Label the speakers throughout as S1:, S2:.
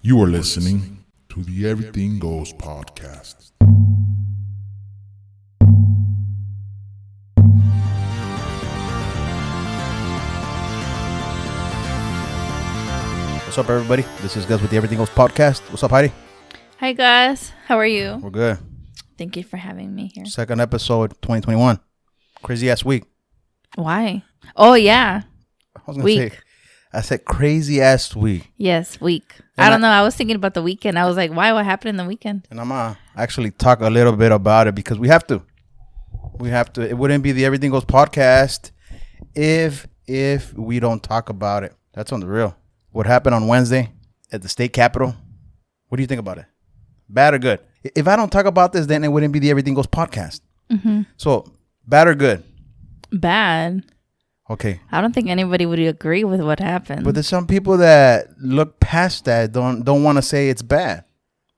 S1: You are listening to the Everything Goes podcast.
S2: What's up, everybody? This is Gus with the Everything Goes podcast. What's up, Heidi?
S3: Hi, Gus. How are you?
S2: We're good.
S3: Thank you for having me here.
S2: Second episode, 2021. Crazy ass week.
S3: Why? Oh, yeah.
S2: I was going to say, I said crazy ass week.
S3: Yes, week.
S2: And
S3: I don't know. I was thinking about the weekend. I was like, why? What happened in the weekend?
S2: And I'm going to actually talk a little bit about it because we have to. We have to. It wouldn't be the Everything Goes podcast if we don't talk about it. That's on the real. What happened on Wednesday at the state capitol? What do you think about it? Bad or good? If I don't talk about this, then it wouldn't be the Everything Goes podcast.
S3: Mm-hmm.
S2: So, bad or good?
S3: Bad.
S2: Okay.
S3: I don't think anybody would agree with what happened.
S2: But there's some people that look past that, don't want to say it's bad.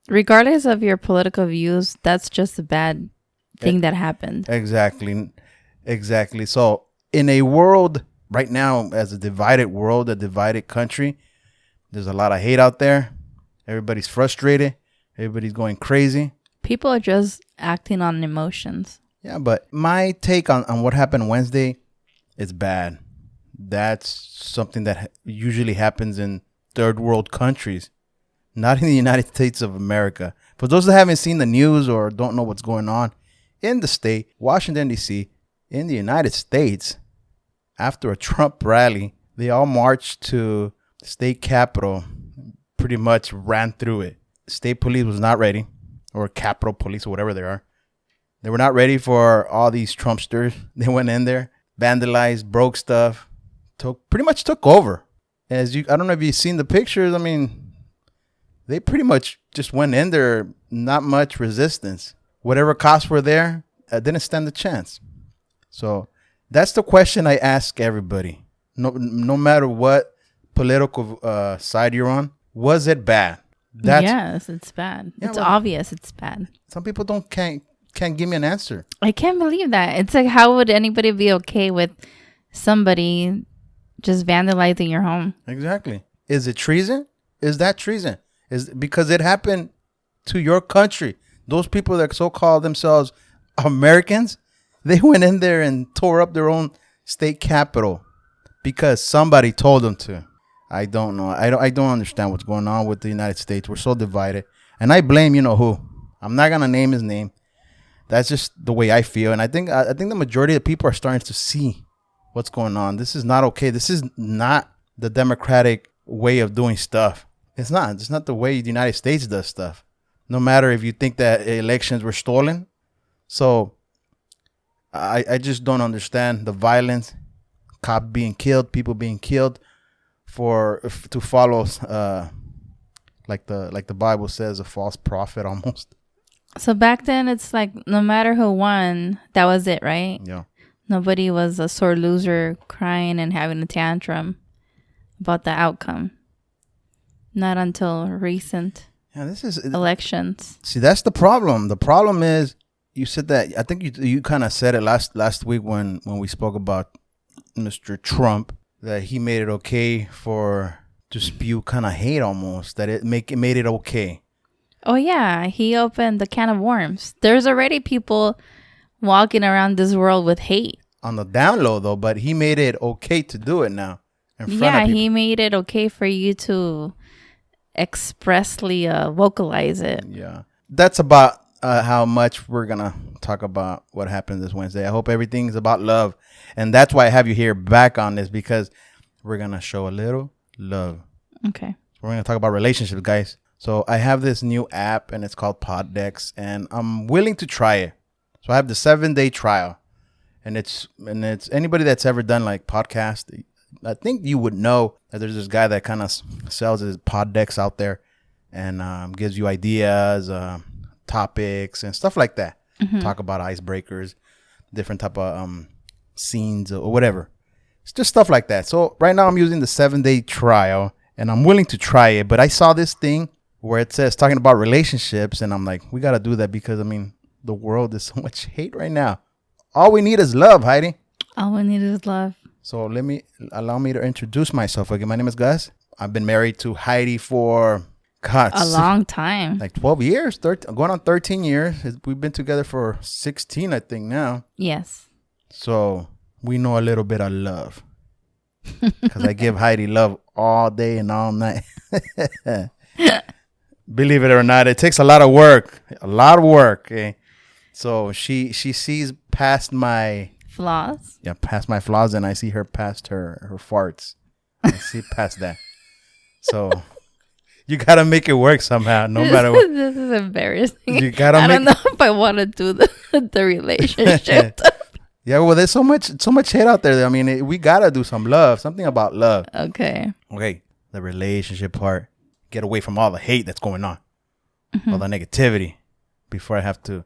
S3: Regardless of your political views, that's just a bad thing that happened.
S2: Exactly. So, in a world right now, as a divided world, a divided country, there's a lot of hate out there. Everybody's frustrated. Everybody's going crazy.
S3: People are just acting on emotions.
S2: Yeah, but my take on what happened Wednesday is bad. That's something that usually happens in third world countries, not in the United States of America. For those that haven't seen the news or don't know what's going on in the state, Washington, D.C., in the United States, after a Trump rally, they all marched to the state capitol, pretty much ran through it. State police was not ready, or Capitol Police, or whatever they are. They were not ready for all these Trumpsters. They went in there, vandalized, broke stuff, pretty much took over. I don't know if you've seen the pictures. I mean, they pretty much just went in there, not much resistance. Whatever cops were there, didn't stand a chance. So that's the question I ask everybody. No matter what political side you're on, was it bad?
S3: Yes, it's bad.
S2: Yeah,
S3: it's obvious it's bad.
S2: Some people can't give me an answer.
S3: I can't believe that. It's like, how would anybody be okay with somebody just vandalizing your home?
S2: Exactly. Is it treason? Is that treason? Because it happened to your country. Those people that so-called themselves Americans, they went in there and tore up their own state capitol because somebody told them to. I don't know. I don't understand what's going on with the United States. We're so divided. And I blame who. I'm not going to name his name. That's just the way I feel. And I think the majority of people are starting to see what's going on. This is not okay. This is not the democratic way of doing stuff. It's not. It's not the way the United States does stuff. No matter if you think that elections were stolen. So I just don't understand the violence. Cops being killed, people being killed to follow like the Bible says, a false prophet almost.
S3: So back then, it's like no matter who won, that was it, right?
S2: Yeah.
S3: Nobody was a sore loser crying and having a tantrum about the outcome. Not until recent elections.
S2: See, that's the problem. The problem is, you said that, I think you kind of said it last week when we spoke about Mr. Trump, that he made it okay to spew kind of hate almost, that it made it okay.
S3: Oh, yeah. He opened the can of worms. There's already people walking around this world with hate.
S2: On the down low, though, but he made it okay to do it now.
S3: He made it okay for you to expressly vocalize it.
S2: Yeah. That's about how much we're going to talk about what happened this Wednesday. I hope everything's about love. And that's why I have you here back on this, because we're going to show a little love.
S3: Okay.
S2: We're going to talk about relationships, guys. So I have this new app, and it's called Poddex, and I'm willing to try it. So I have the 7-day trial, and it's anybody that's ever done like podcast. I think you would know that there's this guy that kind of sells his Poddex out there, and gives you ideas, topics, and stuff like that. Mm-hmm. Talk about icebreakers, different type of scenes or whatever. It's just stuff like that. So right now I'm using the 7-day trial, and I'm willing to try it. But I saw this thing where it says talking about relationships, and I'm like, we got to do that because, I mean, the world is so much hate right now. All we need is love, Heidi.
S3: All we need is love.
S2: So allow me to introduce myself again. My name is Gus. I've been married to Heidi for God,
S3: a long time.
S2: Like 12 years, going on 13 years. We've been together for 16, I think now.
S3: Yes.
S2: So we know a little bit of love. Because I give Heidi love all day and all night. Believe it or not, it takes a lot of work. Okay? So she sees past my
S3: flaws.
S2: Yeah, past my flaws, and I see her past her farts. I see past that. So you gotta make it work somehow, no matter what.
S3: This is embarrassing.
S2: You gotta
S3: I don't know if I want to do the relationship.
S2: Yeah, well, there's so much hate out there. I mean, we gotta do something about love.
S3: Okay,
S2: the relationship part. Get away from all the hate that's going on, all the negativity. Before I have to,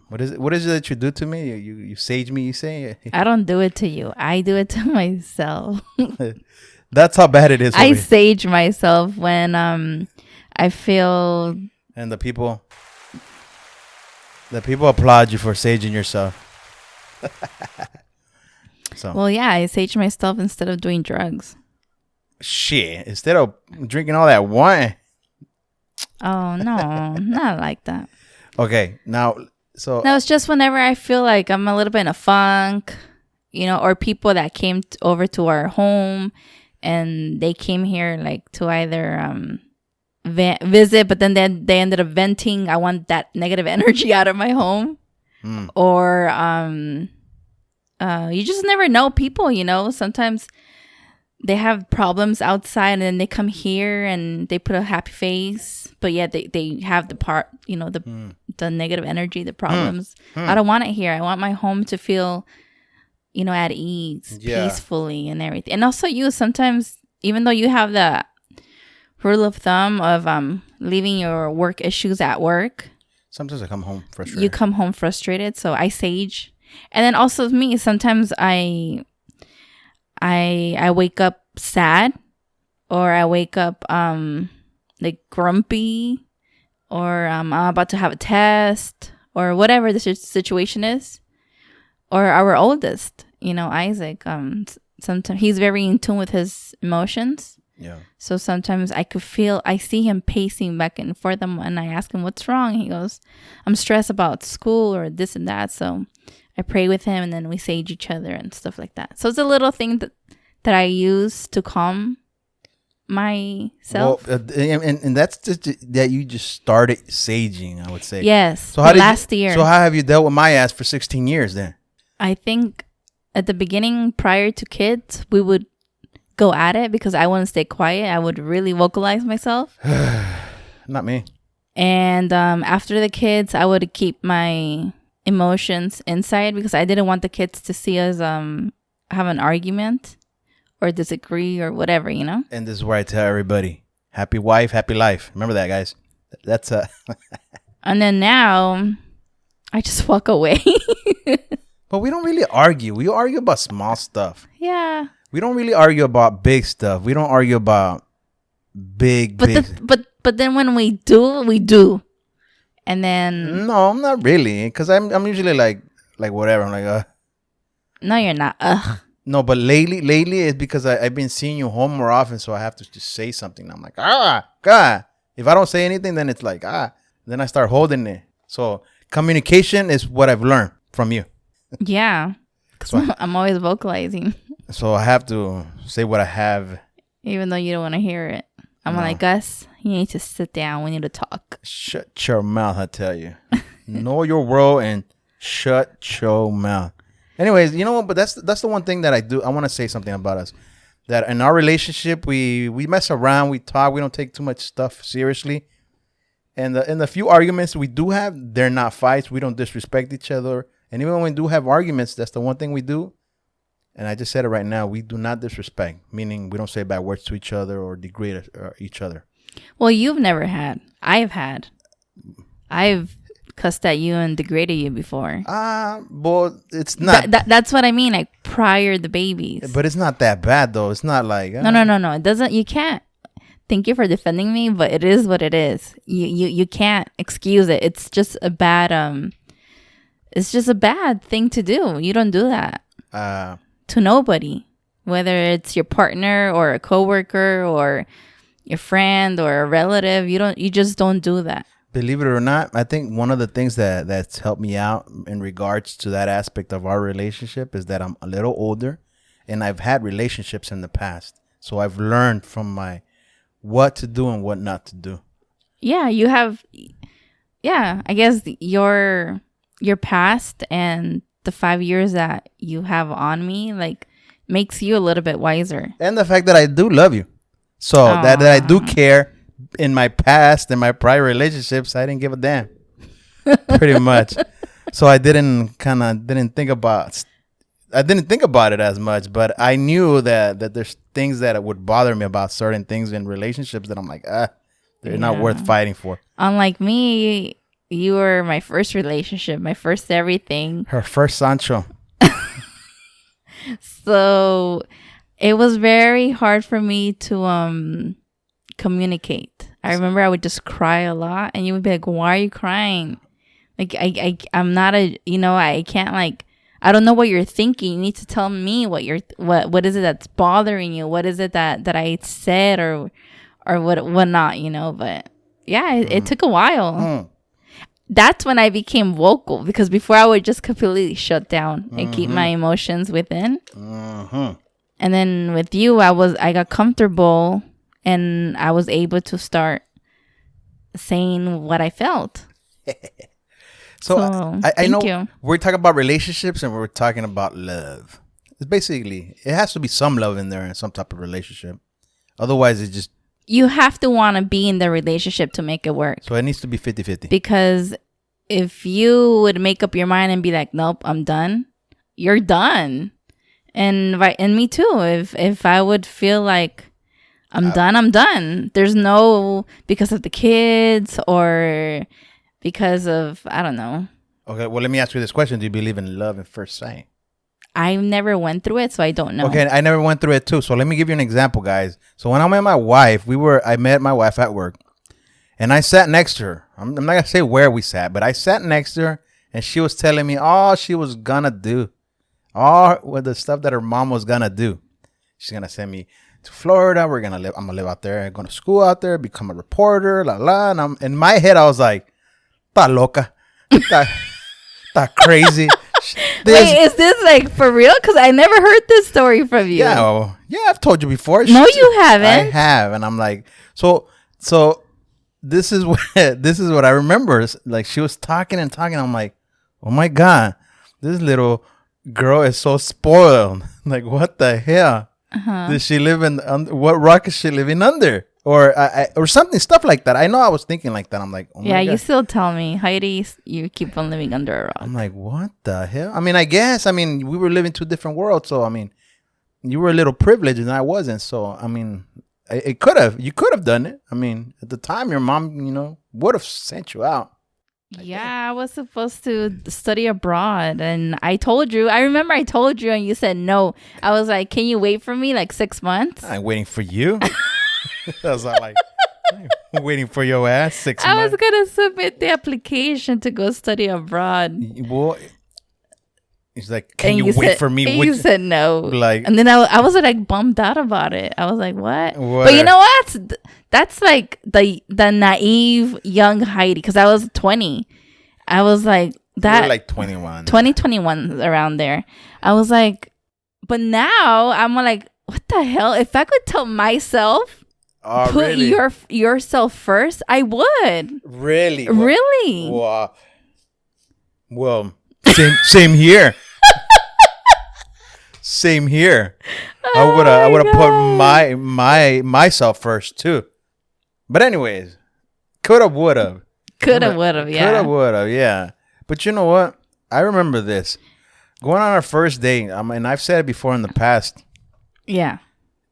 S2: what is it that you do to me? You sage me. You say
S3: I don't do it to you. I do it to myself.
S2: That's how bad it is.
S3: I sage myself when I feel.
S2: And the people applaud you for saging yourself. So.
S3: Well, yeah, I sage myself instead of doing drugs.
S2: Shit, instead of drinking all that wine.
S3: Oh, no, not like that.
S2: Okay, now, so.
S3: No, it's just whenever I feel like I'm a little bit in a funk, or people that came over to our home and they came here like to either visit, but then they ended up venting. I want that negative energy out of my home. Or you just never know people, sometimes they have problems outside and then they come here and they put a happy face, but yeah, they have the part, the negative energy, the problems. I don't want it here. I want my home to feel, at ease, peacefully and everything. And also sometimes, even though you have the rule of thumb of leaving your work issues at work,
S2: sometimes I come home frustrated.
S3: You come home frustrated, so I sage. And then also me, sometimes I wake up sad, or I wake up like grumpy, or I'm about to have a test, or whatever the situation is. Or our oldest, Isaac, sometimes he's very in tune with his emotions.
S2: Yeah.
S3: So sometimes I see him pacing back and forth, and I ask him, what's wrong? He goes, I'm stressed about school or this and that. So I pray with him, and then we sage each other and stuff like that. So it's a little thing that I use to calm myself.
S2: Well, and that's just that you just started saging, I would say.
S3: Yes.
S2: So how
S3: last year.
S2: So how have you dealt with my ass for 16 years then?
S3: I think at the beginning, prior to kids, we would go at it because I wouldn't stay quiet. I would really vocalize myself.
S2: Not me.
S3: And after the kids, I would keep my emotions inside because I didn't want the kids to see us have an argument or disagree or whatever, And
S2: this is where I tell everybody, happy wife, happy life. Remember that, guys. That's
S3: And then now, I just walk away.
S2: But we don't really argue. We argue about small stuff.
S3: Yeah.
S2: We don't really argue about big stuff. We don't argue about big.
S3: But then when we do, we do. And then
S2: no, not really, because I'm usually like whatever. I'm like
S3: No, you're not.
S2: No, but lately it's because I've been seeing you home more often, so I have to just say something. I'm like, God. If I don't say anything, then it's like Then I start holding it. So communication is what I've learned from you.
S3: Yeah, because I'm always vocalizing.
S2: So I have to say what I have.
S3: Even though you don't want to hear it. I'm like, Gus, you need to sit down. We need to talk.
S2: Shut your mouth, I tell you. Know your world and shut your mouth. Anyways, you know what? But that's the one thing that I do. I want to say something about us. That in our relationship, we mess around. We talk. We don't take too much stuff seriously. And in the few arguments we do have, they're not fights. We don't disrespect each other. And even when we do have arguments, that's the one thing we do. And I just said it right now. We do not disrespect, meaning we don't say bad words to each other or degrade each other.
S3: Well, you've never had. I've had. I've cussed at you and degraded you before.
S2: But it's not.
S3: That's what I mean, like prior the babies.
S2: But it's not that bad, though. It's not like.
S3: No. It doesn't. You can't. Thank you for defending me, but it is what it is. You can't excuse it. It's just a bad It's just a bad thing to do. You don't do that to nobody, whether it's your partner or a coworker or your friend or a relative. You just don't do that.
S2: Believe it or not, I think one of the things that's helped me out in regards to that aspect of our relationship is that I'm a little older and I've had relationships in the past. So I've learned from what to do and what not to do.
S3: Yeah, you have. Yeah, I guess your past and the 5 years that you have on me, like, makes you a little bit wiser.
S2: And the fact that I do love you. So that I do care. In my past, in my prior relationships, I didn't give a damn. Pretty much. So I didn't think about it as much, but I knew that there's things that would bother me about certain things in relationships that I'm like, they're not worth fighting for.
S3: Unlike me, you were my first relationship, my first everything.
S2: Her first Sancho.
S3: So it was very hard for me to communicate. I remember I would just cry a lot, and you would be like, "Why are you crying?" Like I'm not I can't, like, I don't know what you're thinking. You need to tell me what what is it that's bothering you? What is it that I said or what not, but yeah, it took a while. That's when I became vocal, because before I would just completely shut down and keep my emotions within. And then with you, I got comfortable and I was able to start saying what I felt.
S2: So I know we're talking about relationships and we're talking about love. It's basically, it has to be some love in there in some type of relationship. Otherwise, it's just...
S3: You have to want to be in the relationship to make it work.
S2: So it needs to be 50-50.
S3: Because if you would make up your mind and be like, nope, I'm done, you're done. And me too. If I would feel like I'm done. There's no, because of the kids or because of, I don't know.
S2: Okay, well, let me ask you this question. Do you believe in love at first sight?
S3: I never went through it, so I don't know.
S2: Okay, I never went through it too. So let me give you an example, guys. So when I met my wife, I met my wife at work, and I sat next to her. I'm not gonna say where we sat, but I sat next to her, and she was telling me all she was gonna do, all with the stuff that her mom was gonna do. She's gonna send me to Florida. I'm gonna live out there, go to school out there, become a reporter, la la. And in my head, I was like, "Ta loca, ta crazy."
S3: Wait, is this like for real? Because I never heard this story from you.
S2: Yeah, I've told you before.
S3: No, you haven't.
S2: I have, and I'm like, so this is what I remember. Like, she was talking and talking. I'm like, oh my god, this little girl is so spoiled. Like, what the hell? Did she live in? What rock is she living under? Or something, stuff like that. I know I was thinking like that. I'm like, oh my God.
S3: You still tell me, Heidi, you keep on living under a rock.
S2: I'm like, what the hell? I mean, I guess, we were living two different worlds. So, you were a little privileged and I wasn't. So, you could have done it. At the time, your mom, would have sent you out.
S3: I was supposed to study abroad, and I remember I told you, and you said no. I was like, can you wait for me like 6 months?
S2: I'm waiting for you. I was like, I'm waiting for your ass 6 months.
S3: I was going to submit the application to go study abroad.
S2: Well, he's like, can you wait for me?
S3: You said no.
S2: Like,
S3: and then I was like bummed out about it. I was like, what? But you know what? That's like the naive young Heidi, because I was 20. I was like, that. You were
S2: like 21.
S3: 21 around there. I was like, but now I'm like, what the hell? If I could tell myself, put really? yourself first, I would.
S2: Really?
S3: Really?
S2: Wow. Well, same here. Same here. I would have put myself first too. But anyways, could have, would have.
S3: Could have, would have, yeah.
S2: Could have, would have, yeah. But you know what? I remember this. Going on our first date, and I've said it before in the past.
S3: Yeah.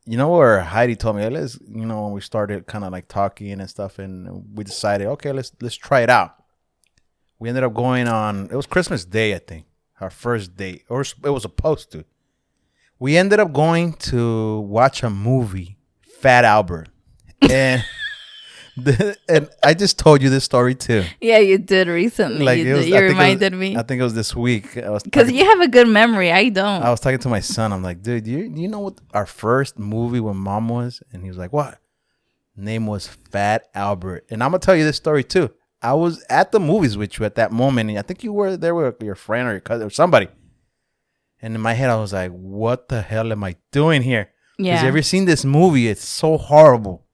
S2: You know where Heidi told me, when we started kind of like talking and stuff, and we decided, okay, let's try it out. We ended up going on, it was Christmas Day, I think, our first date, or it was supposed to. We ended up going to watch a movie, Fat Albert. And and I just told you this story too. Yeah,
S3: you did recently. Like you reminded me.
S2: I think it was this week.
S3: Because you have a good memory. I don't.
S2: I was talking to my son. I'm like, dude, you know what our first movie with mom was? And he was like, what? Name was Fat Albert. And I'm going to tell you this story too. I was at the movies with you at that moment. And I think you were there with your friend or your cousin or somebody. And in my head, I was like, what the hell am I doing here?
S3: Yeah.
S2: Because you ever seen this movie? It's so horrible.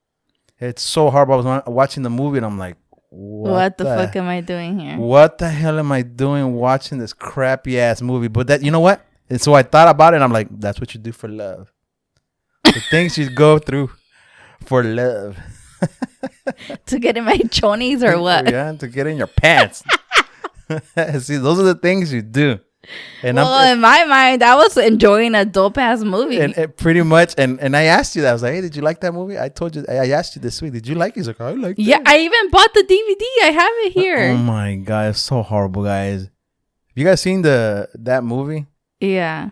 S2: It's so horrible. I was watching the movie and I'm like,
S3: what the fuck am I doing here?
S2: What the hell am I doing watching this crappy ass movie? But that, you know what? And so I thought about it and I'm like, that's what you do for love. The things you go through for love.
S3: To get in my chonies or what?
S2: Yeah, to get in your pants. See, those are the things you do. And
S3: well, in my mind, I was enjoying a dope ass movie.
S2: And pretty much, and I asked you that. I was like, hey, did you like that movie? I told you, I asked you this week, did you like it? He's like, I liked it.
S3: Yeah, I even bought the DVD. I have it here.
S2: Oh my God, it's so horrible, guys. You guys seen that movie?
S3: Yeah.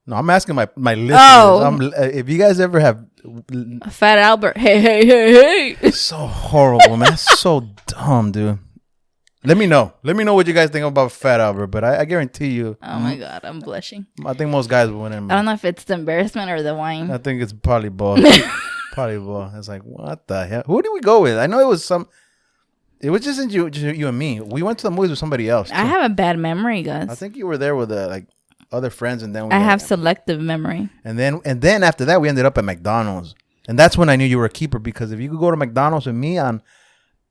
S2: No, I'm asking my listeners.
S3: Oh.
S2: If you guys ever have...
S3: Fat Albert. Hey.
S2: It's so horrible, man. It's so dumb, dude. Let me know. Let me know what you guys think about Fat Albert. But I guarantee you.
S3: Oh my God, I'm blushing.
S2: I think most guys will win it.
S3: I don't know if it's the embarrassment or the wine.
S2: I think it's probably both. Probably both. It's like, what the hell? Who did we go with? I know it was some... It was just you and me. We went to the movies with somebody else, too.
S3: I have a bad memory, Gus.
S2: I think you were there with other friends, and then
S3: I have selective memory.
S2: And then after that, we ended up at McDonald's, and that's when I knew you were a keeper, because if you could go to McDonald's with me on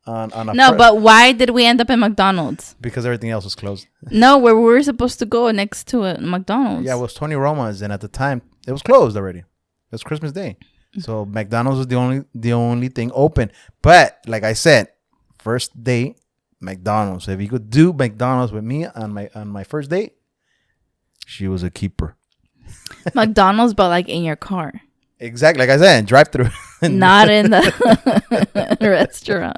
S2: a
S3: but why did we end up at McDonald's?
S2: Because everything else was closed.
S3: No, where we were supposed to go next to a McDonald's.
S2: Yeah, it was Tony Roma's, and at the time it was closed already. It was Christmas Day, so McDonald's was the only thing open. But like I said, first date McDonald's. So if you could do McDonald's with me on my first date, she was a keeper.
S3: McDonald's, but like in your car.
S2: Exactly, like I said, drive through.
S3: Not in the restaurant.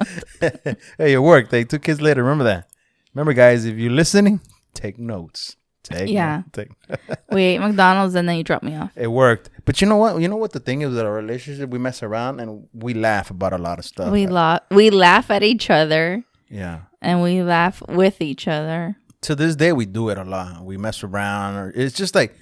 S2: Hey, it worked. They 2 kids later. Remember that. Remember, guys, if you're listening, take notes.
S3: We ate McDonald's and then you dropped me off.
S2: It worked. But you know what? You know what the thing is with our relationship? We mess around and we laugh about a lot of stuff.
S3: We laugh at each other.
S2: Yeah.
S3: And we laugh with each other.
S2: To this day, we do it a lot. We mess around. Or it's just like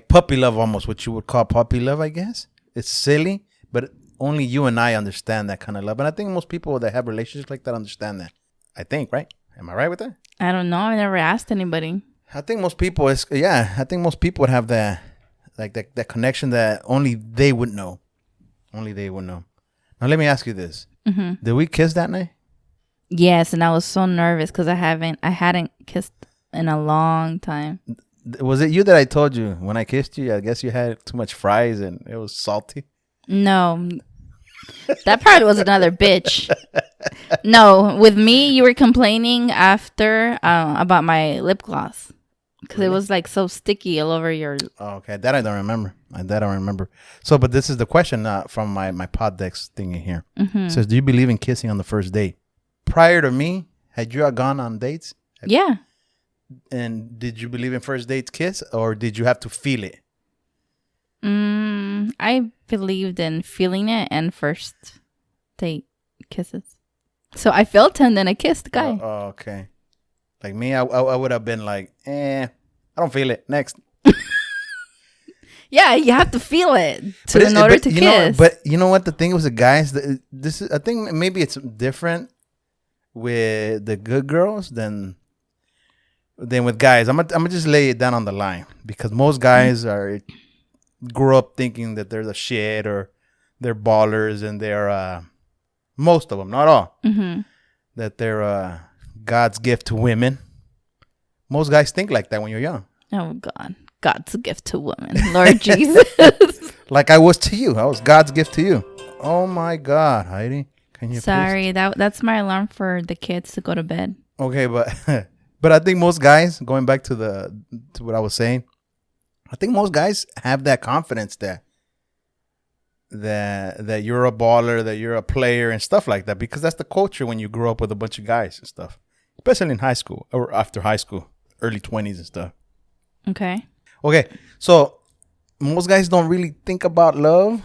S2: puppy love, almost what you would call puppy love, I guess. It's silly, but only you and I understand that kind of love. And I think most people that have relationships like that understand that. I think, right? Am I right with that?
S3: I don't know. I never asked anybody.
S2: I think most people I think most people would have that connection that only they would know. Only they would know. Now let me ask you this: Did we kiss that night?
S3: Yes, and I was so nervous because I hadn't kissed in a long time.
S2: Was it you that I told you when I kissed you? I guess you had too much fries and it was salty.
S3: No, that probably was another bitch. No, with me, you were complaining after about my lip gloss. Because it was like so sticky all over your...
S2: Oh, okay. That I don't remember. So, but this is the question from my Poddex thing in here. It says, do you believe in kissing on the first date? Prior to me, had you gone on dates?
S3: Yeah.
S2: And did you believe in first dates kiss, or did you have to feel it?
S3: I believed in feeling it and first date kisses. So I felt him, then I kissed the guy.
S2: Oh, okay. Like me, I would have been like, I don't feel it. Next.
S3: Yeah, you have to feel it in order to kiss.
S2: But you know what? The thing was, the guys, I think maybe it's different with the good girls than with guys. I'm gonna just lay it down on the line, because most guys grew up thinking that they're the shit, or they're ballers, and they're most of them, not all, that they're God's gift to women. Most guys think like that when you're young.
S3: Oh God, God's gift to women, Lord Jesus.
S2: Like I was to you. I was God's gift to you. Oh my God, Heidi, can you?
S3: Sorry, that's my alarm for the kids to go to bed.
S2: Okay, but I think most guys, going back to what I was saying, I think most guys have that confidence that you're a baller, that you're a player and stuff like that, because that's the culture when you grow up with a bunch of guys and stuff, especially in high school or after high school, early 20s and stuff.
S3: Okay,
S2: so most guys don't really think about love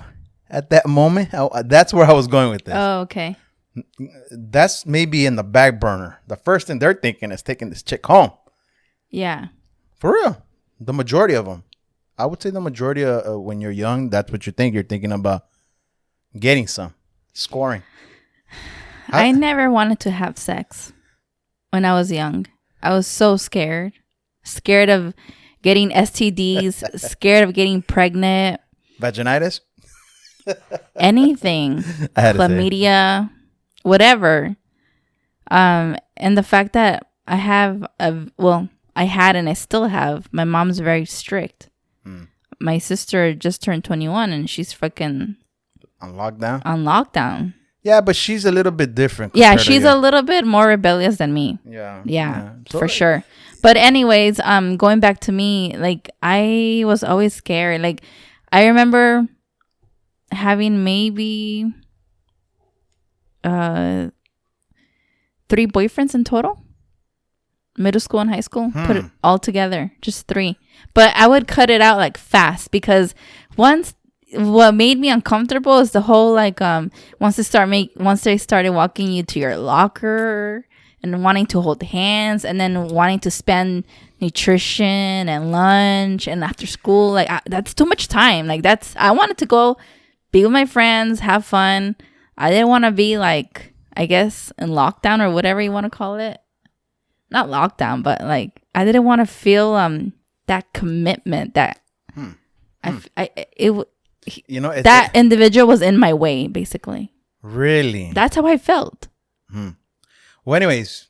S2: at that moment. That's where I was going with this.
S3: Oh, okay.
S2: That's maybe in the back burner. The first thing they're thinking is taking this chick home.
S3: Yeah.
S2: For real. The majority of them. I would say the majority of when you're young, that's what you think. You're thinking about getting some. Scoring.
S3: I never wanted to have sex when I was young. I was so scared. Scared of getting STDs, scared of getting pregnant.
S2: Vaginitis?
S3: Anything. Chlamydia, whatever. And the fact that I had and I still have, my mom's very strict. My sister just turned 21 and she's freaking
S2: on lockdown.
S3: Yeah,
S2: but she's a little bit different.
S3: Yeah, she's a little bit more rebellious than me. Yeah, so for sure. But anyways, going back to me, like I was always scared. Like I remember having maybe 3 boyfriends in total. Middle school and high school, put it all together, just 3. But I would cut it out like fast because what made me uncomfortable is the whole like once they started walking you to your locker and wanting to hold hands and then wanting to spend nutrition and lunch and after school, like that's too much time. Like I wanted to go be with my friends, have fun. I didn't want to be like, I guess, in lockdown or whatever you want to call it. Not lockdown, but like I didn't want to feel that commitment that that individual was in my way, basically.
S2: Really?
S3: That's how I felt.
S2: Well, anyways.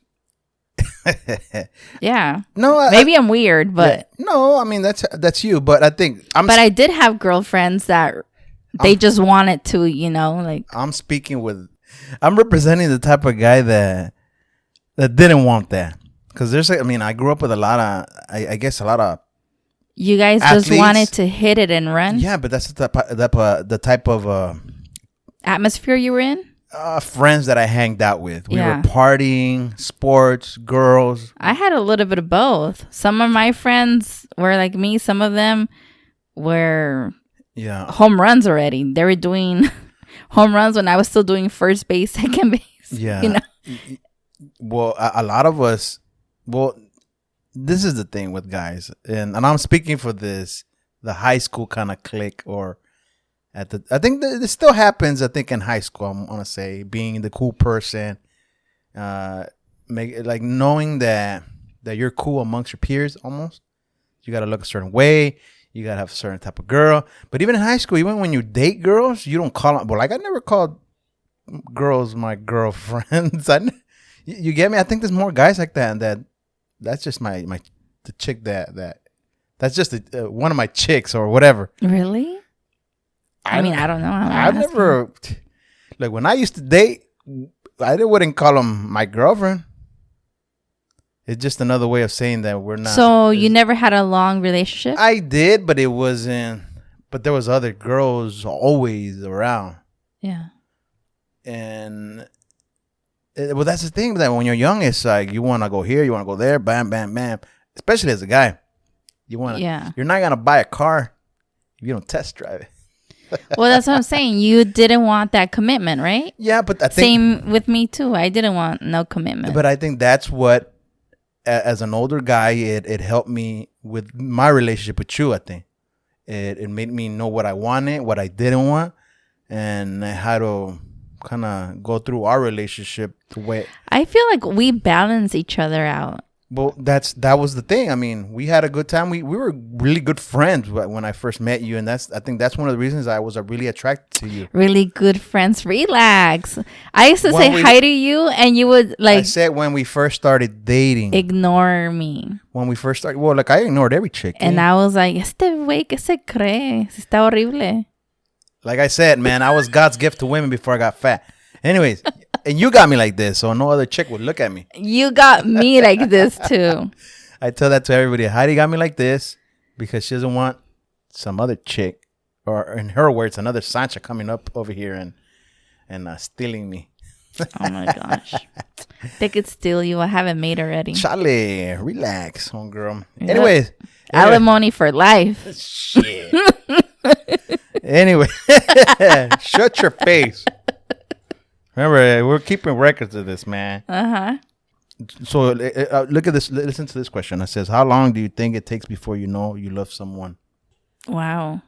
S3: Yeah.
S2: No,
S3: maybe I'm weird, but
S2: no, I mean that's you. But I think
S3: I did have girlfriends that they just wanted to, like.
S2: I'm representing the type of guy that didn't want that. Because I grew up with a lot of, I guess a lot of.
S3: You guys athletes. Just wanted to hit it and run?
S2: Yeah, but that's the type of
S3: atmosphere you were in?
S2: Friends that I hanged out with. We were partying, sports, girls.
S3: I had a little bit of both. Some of my friends were like me. Some of them were home runs already. They were doing home runs when I was still doing first base, second base.
S2: Yeah. Well, a lot of us... Well, this is the thing with guys, and I'm speaking for the high school kind of clique, or I think this still happens. I think in high school, I'm gonna say being the cool person, knowing that you're cool amongst your peers. Almost, you gotta look a certain way. You gotta have a certain type of girl. But even in high school, even when you date girls, you don't call them. But like I never called girls my girlfriends. You get me? I think there's more guys like that, and that's just the chick that's just one of my chicks or whatever.
S3: Really? I mean, I don't know.
S2: I've never, like when I used to date, I wouldn't call them my girlfriend. It's just another way of saying that we're not.
S3: So you never had a long relationship?
S2: I did, but it wasn't. But there was other girls always around.
S3: Yeah.
S2: And. Well, that's the thing that when you're young, it's like you want to go here, you want to go there, bam, bam, bam. Especially as a guy, you're not gonna buy a car if you don't test drive it.
S3: Well, that's what I'm saying. You didn't want that commitment, right?
S2: Yeah, but I think
S3: same with me too. I didn't want no commitment.
S2: But I think that's what, as an older guy, it helped me with my relationship with you. I think it made me know what I wanted, what I didn't want, and how to kind of go through our relationship the way
S3: I feel like we balance each other out.
S2: Well, that was the thing. I mean, we had a good time. We were really good friends when I first met you, and I think that's one of the reasons I was really attracted to you.
S3: Really good friends. Relax. I used to say hi to you, and you would like. I
S2: said when we first started dating.
S3: Ignore me.
S2: When we first started, well, like I ignored every chick.
S3: And I was like, este güey que se cree, está horrible.
S2: Like I said, man, I was God's gift to women before I got fat. Anyways. And you got me like this, so no other chick would look at me.
S3: You got me like this, too.
S2: I tell that to everybody. Heidi got me like this because she doesn't want some other chick, or in her words, another Sancha coming up over here and stealing me.
S3: Oh, my gosh. They could steal you. I haven't made already.
S2: Charlie, relax, homegirl. Yep. Anyways.
S3: Alimony for life.
S2: Shit. Anyway. Shut your face. Remember, we're keeping records of this, man.
S3: Uh-huh.
S2: So look at this. Listen to this question. It says, how long do you think it takes before you know you love someone?
S3: Wow.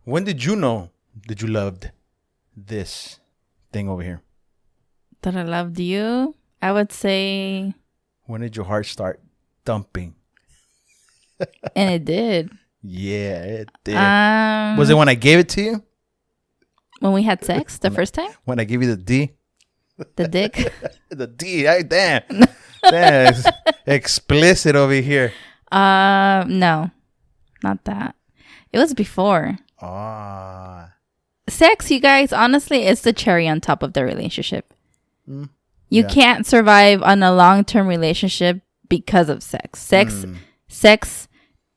S2: When did you know that you loved this thing over here?
S3: That I loved you? I would say...
S2: When did your heart start thumping?
S3: And it did.
S2: Yeah, it did. Was it when I gave it to you?
S3: When we had sex the first time?
S2: When I gave you the D?
S3: The dick?
S2: The D. Damn. Damn. It's explicit over here.
S3: No. Not that. It was before. Sex, you guys, honestly, is the cherry on top of the relationship. You can't survive on a long-term relationship because of sex. Sex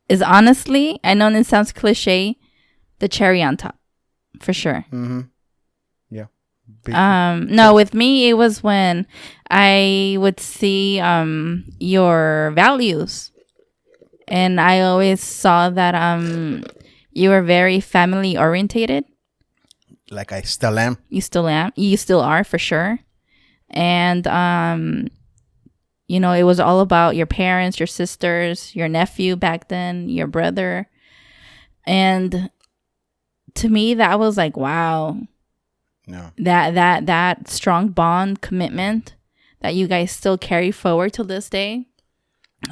S3: is honestly, I know it sounds cliche, the cherry on top. For sure.
S2: Yeah.
S3: No, with me, it was when I would see your values. And I always saw that you were very family orientated.
S2: Like I still am.
S3: You still am. You still are, for sure. And, it was all about your parents, your sisters, your nephew back then, your brother. And to me, that was like, wow.
S2: No.
S3: That strong bond commitment that you guys still carry forward to this day.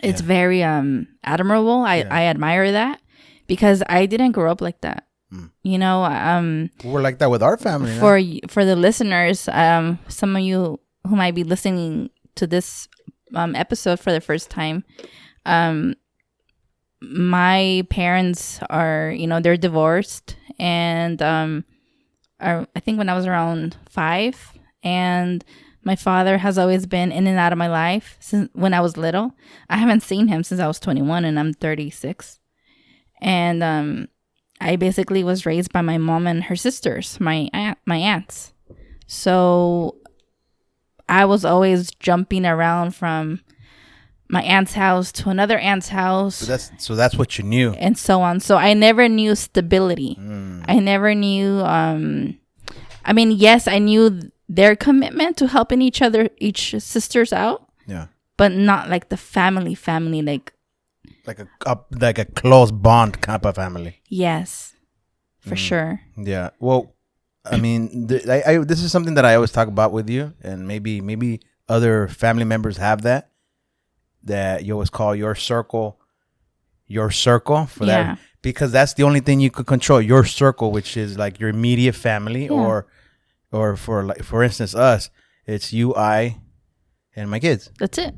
S3: It's very admirable. I admire that because I didn't grow up like that.
S2: We're like that with our family.
S3: For the listeners, some of you who might be listening to this episode for the first time, my parents are, they're divorced, and I think when I was around 5, and my father has always been in and out of my life since when I was little. I haven't seen him since I was 21, and I'm 36. And I basically was raised by my mom and her sisters, my aunts. So I was always jumping around from my aunt's house to another aunt's house.
S2: So that's what you knew.
S3: And so on. So I never knew stability. I never knew, yes, I knew their commitment to helping each sisters out.
S2: Yeah. But
S3: not like the family,
S2: like a close bond kind of family.
S3: Yes, for sure.
S2: Yeah. Well, this is something that I always talk about with you, and maybe other family members have that you always call your circle for that, because that's the only thing you could control, your circle, which is like your immediate family, or for instance, us, it's you, I, and my kids.
S3: That's it.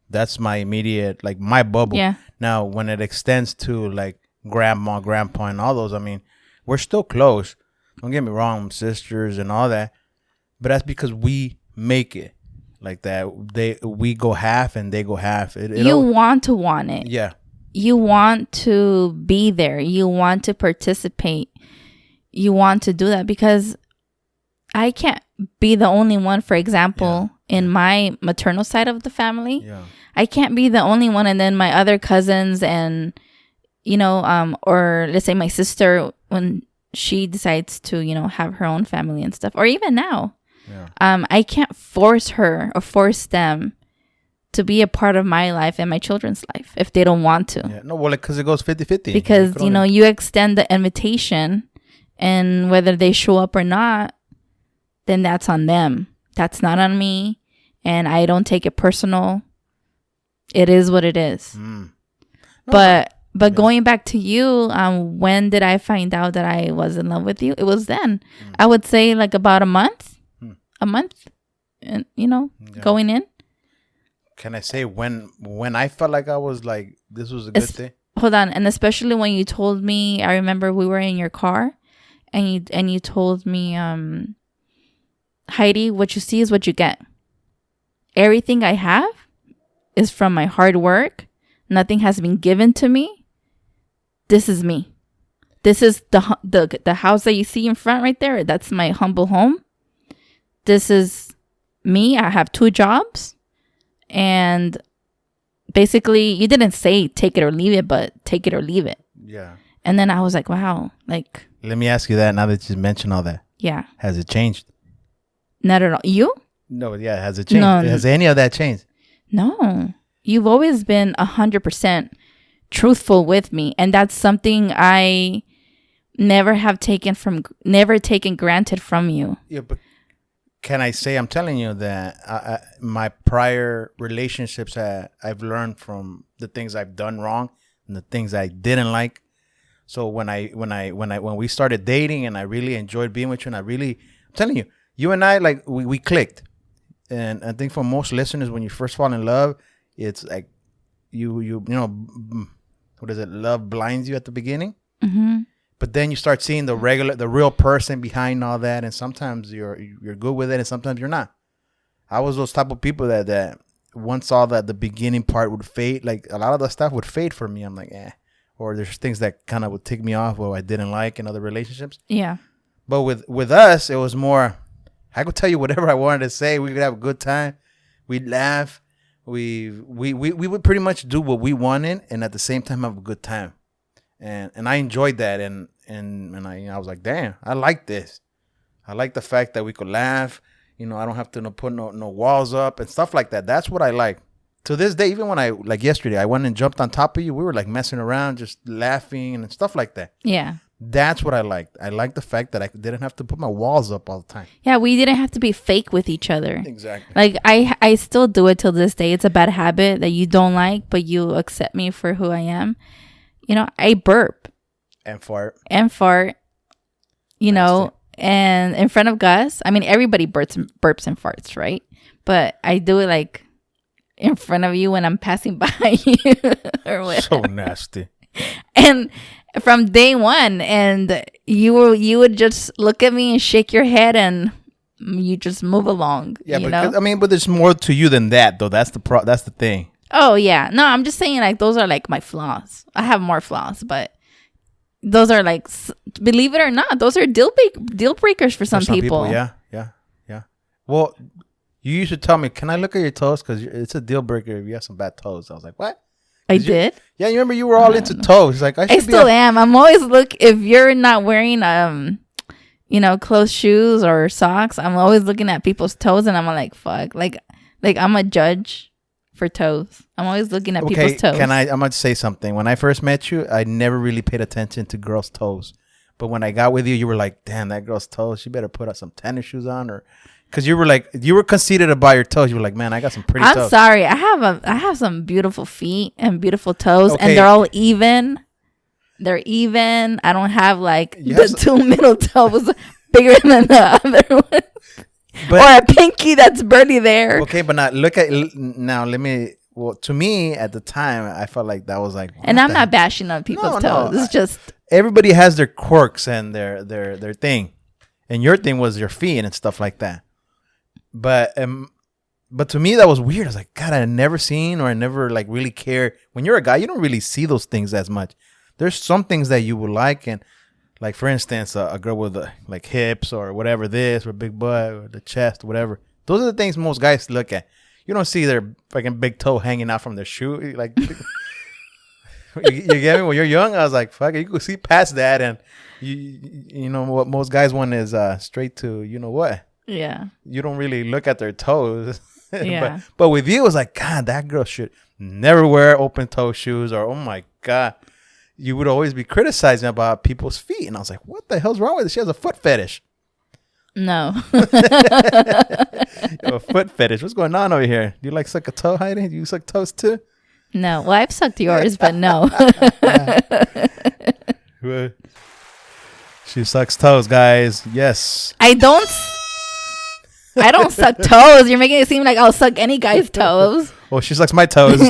S2: That's my immediate, like, my bubble.
S3: Yeah.
S2: Now, when it extends to like grandma, grandpa, and all those, we're still close. Don't get me wrong, sisters and all that, but that's because we make it like that. We go half and they go half.
S3: You want it.
S2: Yeah.
S3: You want to be there. You want to participate. You want to do that because I can't be the only one. For example, in my maternal side of the family, I can't be the only one, and then my other cousins and or let's say my sister, when she decides to have her own family and stuff, or even now, I can't force her or force them to be a part of my life and my children's life if they don't want to.
S2: Yeah. No, well, because it goes 50-50.
S3: Because you extend the invitation, and whether they show up or not, then that's on them. That's not on me, and I don't take it personal. It is what it is. No, but going back to you, when did I find out that I was in love with you? It was then. I would say like about a month, and going in.
S2: Can I say when I felt like I was like, this was a good thing?
S3: Hold on, and especially when you told me, I remember we were in your car, and you told me, Heidi, what you see is what you get. Everything I have is from my hard work. Nothing has been given to me. This is me. This is the house that you see in front right there. That's my humble home. This is me. I have 2 jobs. And basically, you didn't say take it or leave it, but take it or leave it.
S2: Yeah.
S3: And then I was like, wow. Like,
S2: let me ask you that now that you mentioned all that.
S3: Yeah.
S2: Has it changed?
S3: Not at all. You?
S2: No, yeah. Has it changed?
S3: No.
S2: Has any of that changed?
S3: No. You've always been 100% truthful with me. And that's something I never taken granted from you.
S2: Yeah, but can I say, I'm telling you that my prior relationships, I've learned from the things I've done wrong and the things I didn't like. So when we started dating and I really enjoyed being with you, and I'm telling you, you and I, like, we clicked. And I think for most listeners, when you first fall in love, it's like you know, what is it? Love blinds you at the beginning.
S3: Mm-hmm.
S2: But then you start seeing the real person behind all that, and sometimes you're good with it, and sometimes you're not. I was those type of people that once saw that the beginning part would fade, like a lot of the stuff would fade for me. I'm like, or there's things that kind of would take me off, or I didn't like in other relationships.
S3: Yeah.
S2: But with us, it was more. I could tell you whatever I wanted to say. We could have a good time. We'd laugh. We would pretty much do what we wanted, and at the same time have a good time. And I enjoyed that, and I was like, damn, I like this. I like the fact that we could laugh. You know, I don't have to put no walls up and stuff like that. That's what I like. To this day, even when like yesterday, I went and jumped on top of you. We were like messing around, just laughing and stuff like that.
S3: Yeah.
S2: That's what I liked. I liked the fact that I didn't have to put my walls up all the time.
S3: Yeah, we didn't have to be fake with each other.
S2: Exactly.
S3: Like, I still do it till this day. It's a bad habit that you don't like, but you accept me for who I am. You know, I burp.
S2: And fart.
S3: You know, and in front of Gus. I mean, everybody burps and farts, right? But I do it like in front of you when I'm passing by you or whatever.
S2: So nasty.
S3: And from day one, and you would just look at me and shake your head, and you just move along.
S2: Yeah,
S3: you
S2: but
S3: know?
S2: but there's more to you than that, though. That's the thing.
S3: Oh yeah, no, I'm just saying, like, those are like my flaws. I have more flaws, but those are like, believe it or not, those are deal breakers for some people.
S2: Yeah. Well, you used to tell me, "Can I look at your toes? Because it's a deal breaker if you have some bad toes." I was like, "What?"
S3: I did.
S2: Yeah, you remember you were all into toes. It's like
S3: I still am. I'm always if you're not wearing closed shoes or socks, I'm always looking at people's toes, and I'm like, fuck, like I'm a judge for toes. I'm always looking at people's toes.
S2: I'm going to say something. When I first met you, I never really paid attention to girls' toes. But when I got with you, you were like, damn, that girl's toes, she better put some tennis shoes on, or because you were conceited about your toes. You were like, man, I got some pretty toes.
S3: I'm sorry. I have some beautiful feet and beautiful toes, and they're all even. They're even. I don't have like the two middle toes bigger than the other one. Or a pinky that's barely there.
S2: Okay, but now let me. Well, to me at the time, I felt like that was like.
S3: And I'm not bashing on people's toes. It's just
S2: everybody has their quirks and their thing, and your thing was your feet and stuff like that. But to me that was weird. I was like, God, I never seen, or I never like really care. When you're a guy, you don't really see those things as much. There's some things that you would like, and like, for instance, a girl with like hips or whatever, this, or big butt, or the chest, whatever. Those are the things most guys look at. You don't see their fucking big toe hanging out from their shoe. Like, you get me? When you're young, I was like, fuck it, you could see past that, and you know what most guys want is straight to you know what.
S3: Yeah.
S2: You don't really look at their toes.
S3: Yeah.
S2: but with you, it was like, God, that girl should never wear open toe shoes, or oh my God. You would always be criticizing about people's feet. And I was like, what the hell's wrong with her? She has a foot fetish.
S3: No.
S2: A foot fetish. What's going on over here? Do you like suck a toe, Heidi? Do you suck toes too?
S3: No. Well, I've sucked yours, but no.
S2: She sucks toes, guys. Yes.
S3: I don't suck toes. You're making it seem like I'll suck any guy's toes.
S2: Well, she sucks my toes.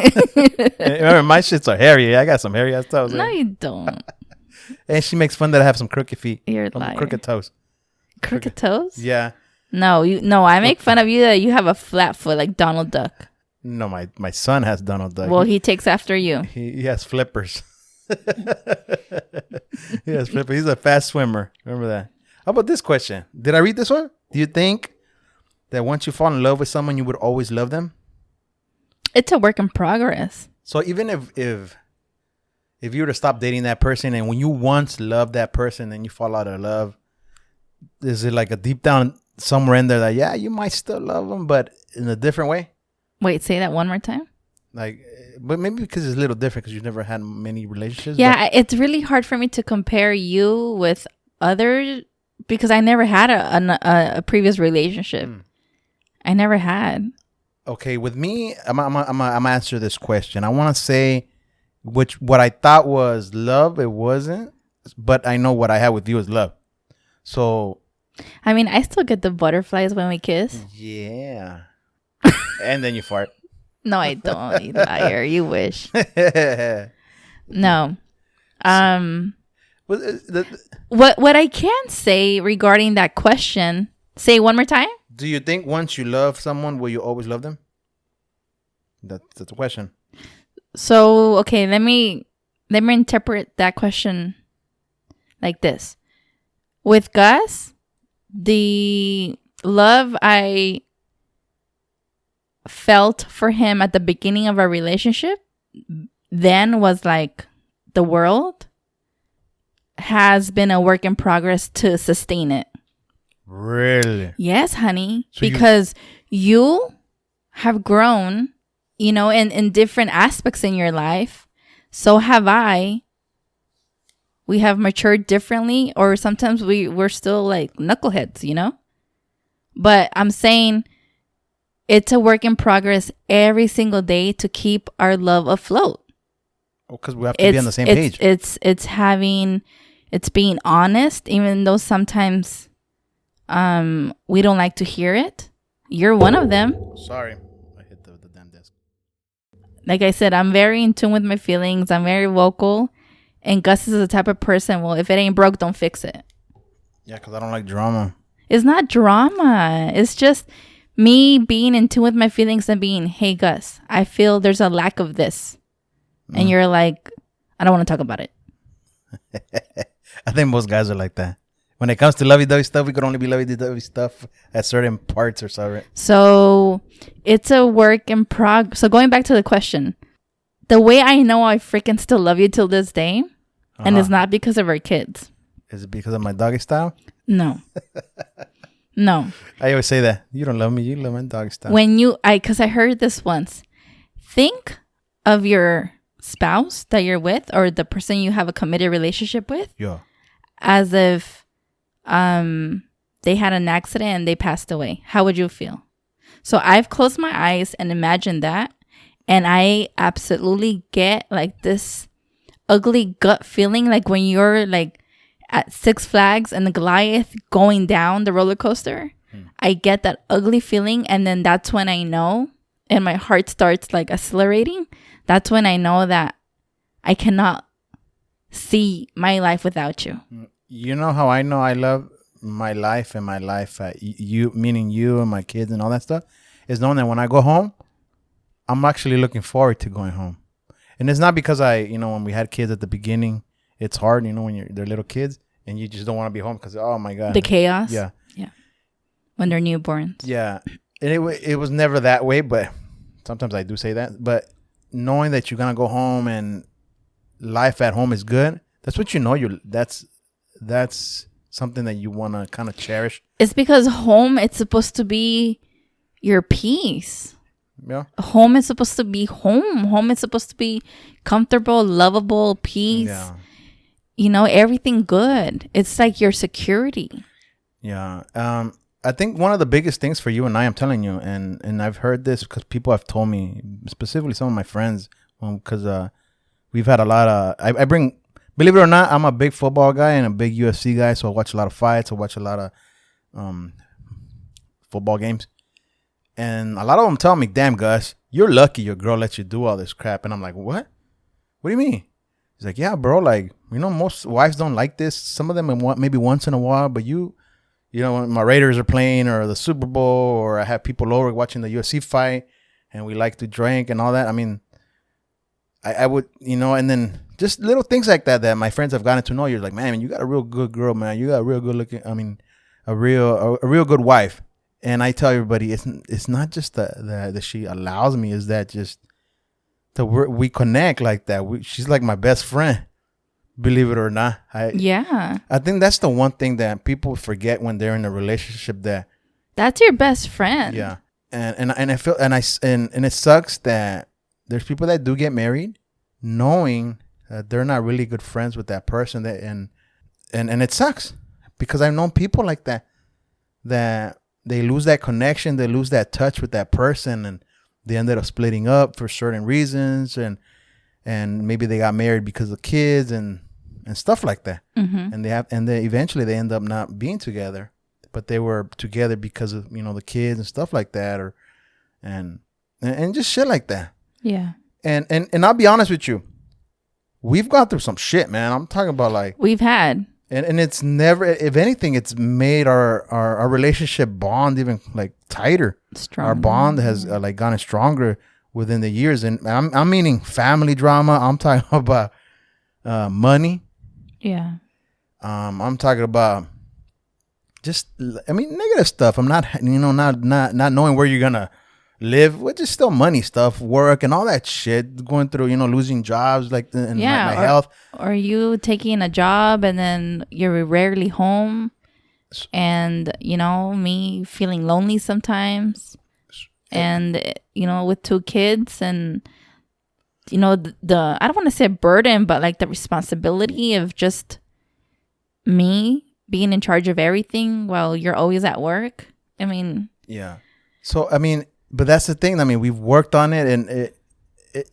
S2: Remember, my shits are hairy. I got some hairy ass toes.
S3: No, you don't.
S2: And she makes fun that I have some crooked feet.
S3: You're a liar.
S2: Crooked toes.
S3: Crooked toes?
S2: Yeah.
S3: No, I make fun of you that you have a flat foot like Donald Duck.
S2: No, my son has Donald Duck.
S3: Well, he takes after you.
S2: He has flippers. He has flippers. He's a fast swimmer. Remember that. How about this question? Did I read this one? Do you think that once you fall in love with someone, you would always love them?
S3: It's a work in progress.
S2: So even if you were to stop dating that person, and when you once loved that person and you fall out of love, is it like a deep down somewhere in there that, yeah, you might still love them, but in a different way?
S3: Wait, say that one more time.
S2: Like, but maybe because it's a little different because you've never had many relationships.
S3: Yeah, it's really hard for me to compare you with others because I never had a previous relationship. I never had.
S2: Okay, with me, I'm answer this question. I want to say what I thought was love, it wasn't. But I know what I had with you is love. So.
S3: I mean, I still get the butterflies when we kiss.
S2: Yeah. And then you fart.
S3: No, I don't. You liar. You wish. No. What I can say regarding that question, say one more time.
S2: Do you think once you love someone, will you always love them? That's the question.
S3: So, okay, let me interpret that question like this. With Gus, the love I felt for him at the beginning of our relationship then was like the world. Has been a work in progress to sustain it.
S2: Really?
S3: Yes, honey. So because you have grown, in different aspects in your life. So have I. We have matured differently, or sometimes we're still like knuckleheads, But I'm saying it's a work in progress every single day to keep our love afloat.
S2: Because we have to be on the same page.
S3: It's being honest, even though sometimes we don't like to hear it. You're one of them.
S2: Sorry. I hit the damn desk.
S3: Like I said, I'm very in tune with my feelings. I'm very vocal. And Gus is the type of person, well, if it ain't broke, don't fix it.
S2: Yeah, because I don't like drama.
S3: It's not drama. It's just me being in tune with my feelings and being, hey, Gus, I feel there's a lack of this. And you're like, I don't want to talk about it.
S2: I think most guys are like that. When it comes to lovey-dovey stuff, we could only be lovey-dovey stuff at certain parts or something.
S3: So it's a work in progress. So going back to the question, the way I know I freaking still love you till this day, and it's not because of our kids.
S2: Is it because of my doggy style?
S3: No. No.
S2: I always say that. You don't love me. You love my doggy style.
S3: Because I heard this once. Think of your spouse that you're with, or the person you have a committed relationship with, as if they had an accident and they passed away. How would you feel? So I've closed my eyes and imagined that, and I absolutely get like this ugly gut feeling, like when you're like at Six Flags and the Goliath going down the roller coaster. I get that ugly feeling, and then that's when I know, and my heart starts like accelerating. That's when I know that I cannot see my life without you.
S2: You know how I know I love my life and my life, you, meaning you and my kids and all that stuff, is knowing that when I go home, I'm actually looking forward to going home. And it's not because when we had kids at the beginning, it's hard, when they're little kids and you just don't want to be home because, oh my God.
S3: The chaos.
S2: Yeah.
S3: Yeah. When they're newborns.
S2: Yeah. And it was never that way, but sometimes I do say that. But knowing that you're going to go home and life at home is good, that's what that's something that you want to kind of cherish.
S3: It's because home, it's supposed to be your peace.
S2: Yeah.
S3: Home is supposed to be home. Home is supposed to be comfortable, lovable, peace.
S2: Yeah.
S3: Everything good. It's like your security.
S2: Yeah. I think one of the biggest things for you and I'm telling you, and I've heard this because people have told me, specifically some of my friends, because we've had a lot of, I bring, believe it or not, I'm a big football guy and a big UFC guy, so I watch a lot of fights, I watch a lot of football games. And a lot of them tell me, damn, Gus, you're lucky your girl lets you do all this crap. And I'm like, what? What do you mean? He's like, yeah, bro, like, most wives don't like this. Some of them maybe once in a while, but when my Raiders are playing or the Super Bowl, or I have people over watching the UFC fight and we like to drink and all that. I mean, I would, and then just little things like that my friends have gotten to know. You're like, man, you got a real good girl, man. You got a real good looking, a real good wife. And I tell everybody, it's not just that she allows me, is that just we connect like that. She's like my best friend, believe it or not. I think that's the one thing that people forget when they're in a relationship,
S3: that's your best friend.
S2: Yeah, and I feel and it sucks that there's people that do get married knowing that they're not really good friends with that person, and it sucks because I've known people like that they lose that connection, they lose that touch with that person, and they ended up splitting up for certain reasons, and maybe they got married because of kids and stuff like that.
S3: Mm-hmm.
S2: And they eventually they end up not being together, but they were together because of, you know, the kids and stuff like that, or and just shit like that.
S3: Yeah.
S2: And I'll be honest with you, we've gone through some shit, man. I'm talking about like
S3: we've had. And
S2: it's never, if anything, it's made our relationship bond even like tighter.
S3: Stronger.
S2: Our bond has like gotten stronger within the years, and I'm meaning family drama. I'm talking about money.
S3: Yeah.
S2: I'm talking about just, I mean, negative stuff. I'm not, you know, not knowing where you're gonna live, which is still money stuff, work and all that shit, going through, you know, losing jobs, like and my health.
S3: Or you taking a job and then you're rarely home, and, you know, me feeling lonely sometimes, and, you know, with 2 kids, and, you know, the I don't want to say burden, but like the responsibility of just me being in charge of everything while you're always at work. I mean,
S2: yeah. So I mean, but that's the thing. I mean, we've worked on it, and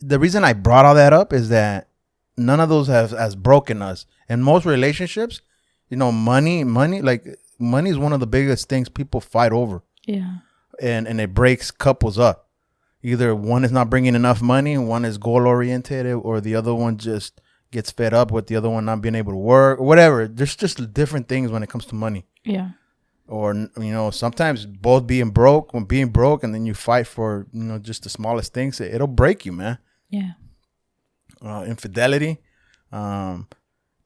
S2: the reason I brought all that up is that none of those has broken us. In most relationships, you know, money is one of the biggest things people fight over.
S3: Yeah.
S2: And it breaks couples up. Either one is not bringing enough money, one is goal oriented, or the other one just gets fed up with the other one not being able to work, or whatever. There's just different things when it comes to money.
S3: Yeah.
S2: Or, you know, sometimes both being broke, and then you fight for, you know, just the smallest things, it'll break you, man.
S3: Yeah.
S2: Infidelity, all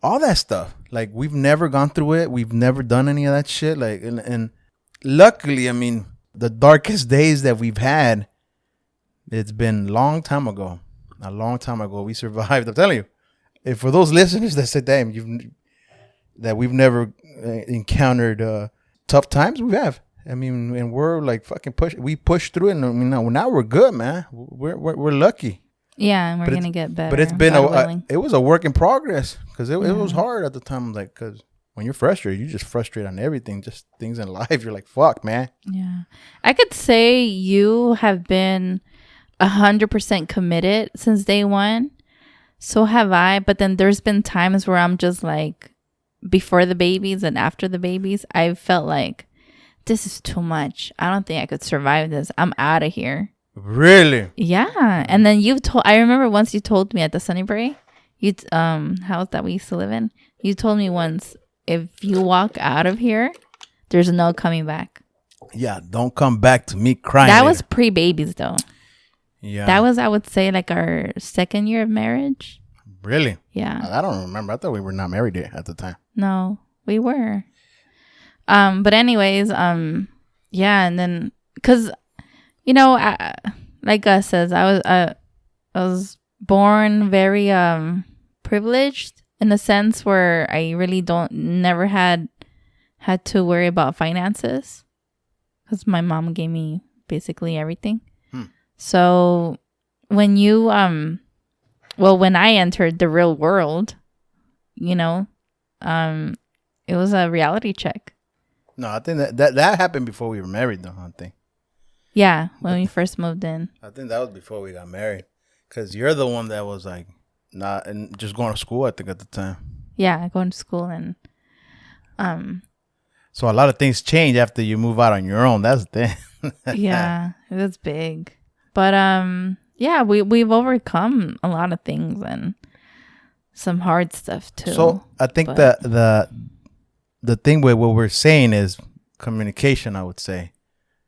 S2: that stuff. Like, we've never gone through it. We've never done any of that shit. Like, and luckily, I mean, the darkest days that we've had, it's been a long time ago. We survived. I'm telling you. If for those listeners that said, damn, that we've never encountered tough times, we have. I mean, and we're like fucking we pushed through it, and I mean, now we're good, man. We're lucky.
S3: Yeah, and we're gonna get better.
S2: But it's been it was a work in progress, because it was hard at the time. Like, because when you're frustrated, you just frustrate on everything, just things in life. You're like, fuck, man.
S3: Yeah, I could say you have been 100% committed since day one. So have I. But then there's been times where I'm just like, before the babies and after the babies, I felt like, this is too much. I don't think I could survive this. I'm out of here.
S2: Really?
S3: Yeah. And then I remember once you told me at the Sunnybury, house that we used to live in, you told me once, if you walk out of here, there's no coming back.
S2: Yeah, don't come back to me crying.
S3: That was pre-babies though.
S2: Yeah.
S3: That was, I would say, like our 2nd year of marriage.
S2: Really?
S3: Yeah.
S2: I don't remember. I thought we were not married yet at the time.
S3: No, we were. But anyways, yeah, and then, cause, you know, like Gus says, I was born very privileged, in the sense where I really never had to worry about finances, because my mom gave me basically everything. So when you when I entered the real world, you know, it was a reality check.
S2: No, I think that happened before we were married, though. I think.
S3: Yeah, when we first moved in.
S2: I think that was before we got married, because you're the one that was like not and just going to school. I think at the time.
S3: Yeah, going to school and.
S2: So a lot of things change after you move out on your own. That's the thing.
S3: Yeah, it was big, but yeah, we've overcome a lot of things and some hard stuff too.
S2: So I think the thing with what we're saying is communication, I would say.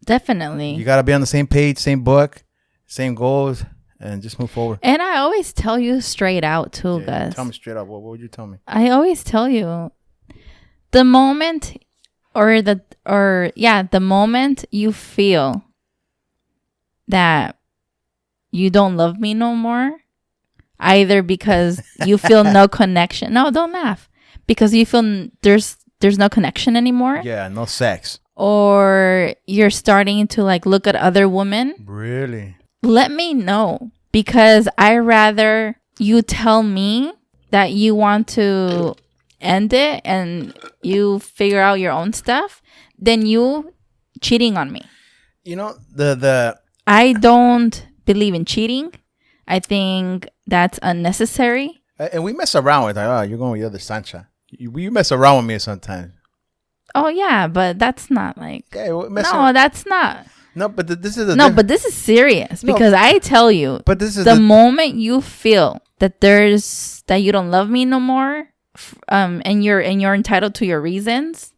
S2: Definitely. You got to be on the same page, same book, same goals, and just move forward.
S3: And I always tell you straight out too, Gus.
S2: Tell me straight out. What would you tell me?
S3: I always tell you, the moment the moment you feel that you don't love me no more, either because you feel no connection. No, don't laugh. Because you feel there's no connection anymore.
S2: Yeah, no sex.
S3: Or you're starting to like look at other women.
S2: Really?
S3: Let me know, because I rather you tell me that you want to end it and you figure out your own stuff than you cheating on me.
S2: You know, the
S3: I don't believe in cheating. I think that's unnecessary.
S2: and we mess around with, like, oh, you're going with the other Sancha. You mess around with me sometimes.
S3: Oh yeah, but that's not like that's not.
S2: No, but this is
S3: but this is serious because I tell you,
S2: but this is
S3: the moment you feel that that you don't love me no more, and you're entitled to your reasons,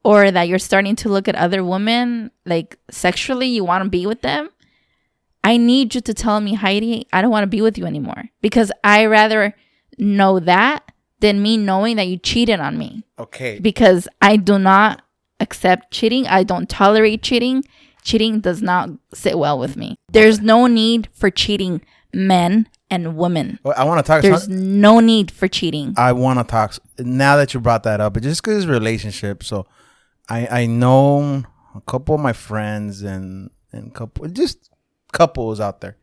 S3: or that you're starting to look at other women like sexually, you want to be with them. I need you to tell me, Heidi, I don't want to be with you anymore, because I rather know that than me knowing that you cheated on me.
S2: Okay.
S3: Because I do not accept cheating. I don't tolerate cheating. Cheating does not sit well with me. There's no need for cheating men and women.
S2: Well, I want to talk.
S3: There's no need for cheating.
S2: I want to talk. Now that you brought that up, but just because it's relationship. So I know a couple of my friends and couples out there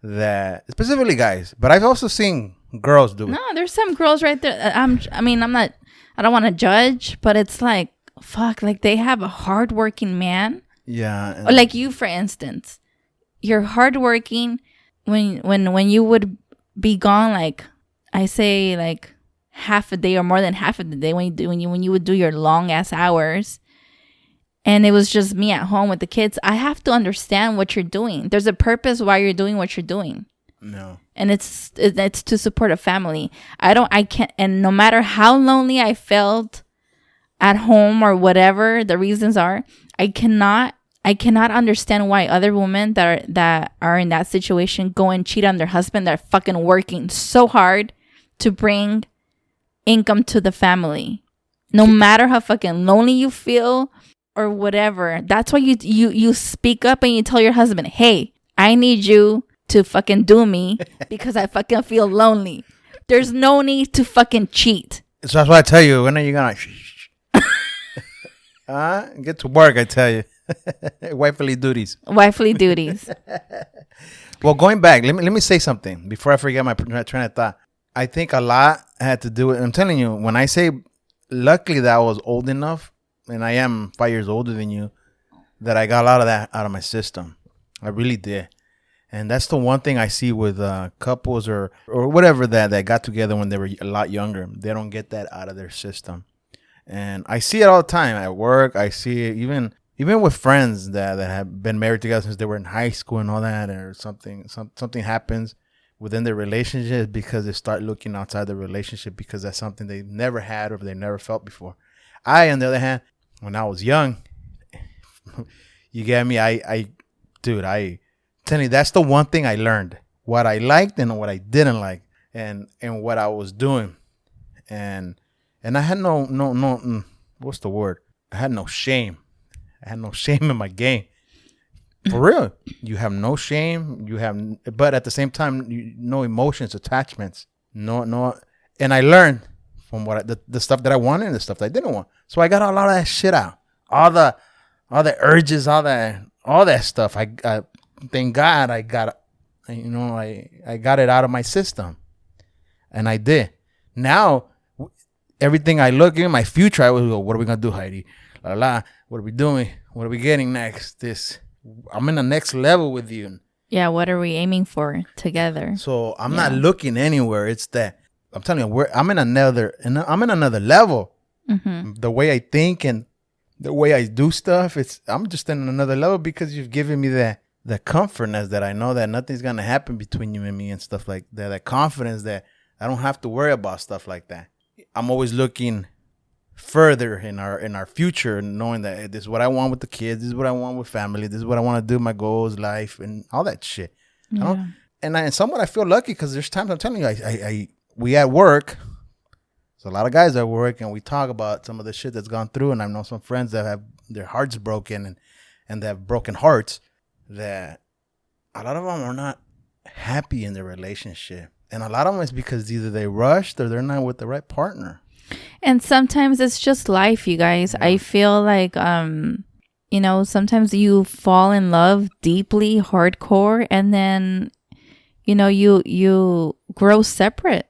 S2: that, specifically guys, but I've also seen girls do it.
S3: No, there's some girls right there. I don't want to judge, but it's like, fuck, like they have a hardworking man.
S2: Yeah.
S3: Or like you, for instance, you're hardworking when you would be gone, like I say, like half a day or more than half of the day when you would do your long ass hours, and it was just me at home with the kids. I have to understand what you're doing. There's a purpose why you're doing what you're doing.
S2: No.
S3: And it's to support a family. I can't, and no matter how lonely I felt at home or whatever the reasons are, I cannot understand why other women that are in that situation go and cheat on their husband. They're fucking working so hard to bring income to the family. No matter how fucking lonely you feel or whatever. That's why you speak up and you tell your husband, hey, I need you to fucking do me because I fucking feel lonely. There's no need to fucking cheat.
S2: So that's why I tell you, when are you gonna get to work? I tell you. Wifely duties. Well, going back, let me say something before I forget my train of thought. I think a lot had to do with, I'm telling you, when I say luckily that I was old enough, and I am 5 years older than you, that I got a lot of that out of my system. I really did. And that's the one thing I see with couples or whatever that got together when they were a lot younger. They don't get that out of their system. And I see it all the time at work. I see it even with friends that have been married together since they were in high school and all that, or something happens within their relationship because they start looking outside the relationship because that's something they never had or they never felt before. I, on the other hand, when I was young, you get me? I tell you, that's the one thing I learned. What I liked and what I didn't like, and what I was doing. And I had no what's the word? I had no shame. I had no shame in my game. For real. You have no shame. But at the same time, no emotions, attachments. No. And I learned from the stuff that I wanted and the stuff that I didn't want. So I got a lot of that shit out. All the urges, all that stuff. I thank God I got, I got it out of my system. And I did. Now, everything I look in my future, I will go, what are we going to do, Heidi? La la. What are we doing? What are we getting next? I'm in the next level with you.
S3: Yeah, what are we aiming for together?
S2: So I'm not looking anywhere. It's that I'm telling you, I'm in another level. Mm-hmm. The way I think and the way I do stuff, I'm just in another level because you've given me the comfortness that I know that nothing's gonna happen between you and me and stuff like that. That confidence that I don't have to worry about stuff like that. I'm always looking further in our future, knowing that this is what I want with the kids, this is what I want with family, this is what I want to do, my goals, life, and all that shit. Yeah. And somewhat I feel lucky because there's times I'm telling you, we at work, there's a lot of guys at work, and we talk about some of the shit that's gone through, and I know some friends that have their hearts broken and they have broken hearts, that a lot of them are not happy in their relationship, and a lot of them is because either they rushed or they're not with the right partner.
S3: And sometimes it's just life, you guys. Yeah. I feel like, sometimes you fall in love deeply, hardcore, and then, you grow separate.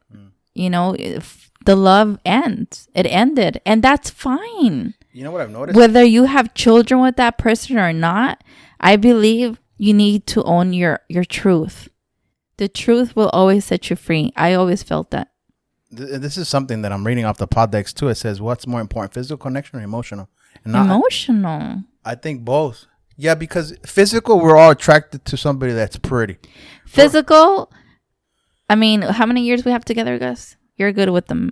S3: the love ends. It ended. And that's fine.
S2: You know what I've noticed?
S3: Whether you have children with that person or not, I believe you need to own your truth. The truth will always set you free. I always felt that.
S2: This is something that I'm reading off the Podex too. It says, what's more important, physical connection or emotional? And
S3: Emotional.
S2: I think both. Yeah, because physical, we're all attracted to somebody that's pretty.
S3: Physical, I mean, how many years we have together, Gus? You're good with the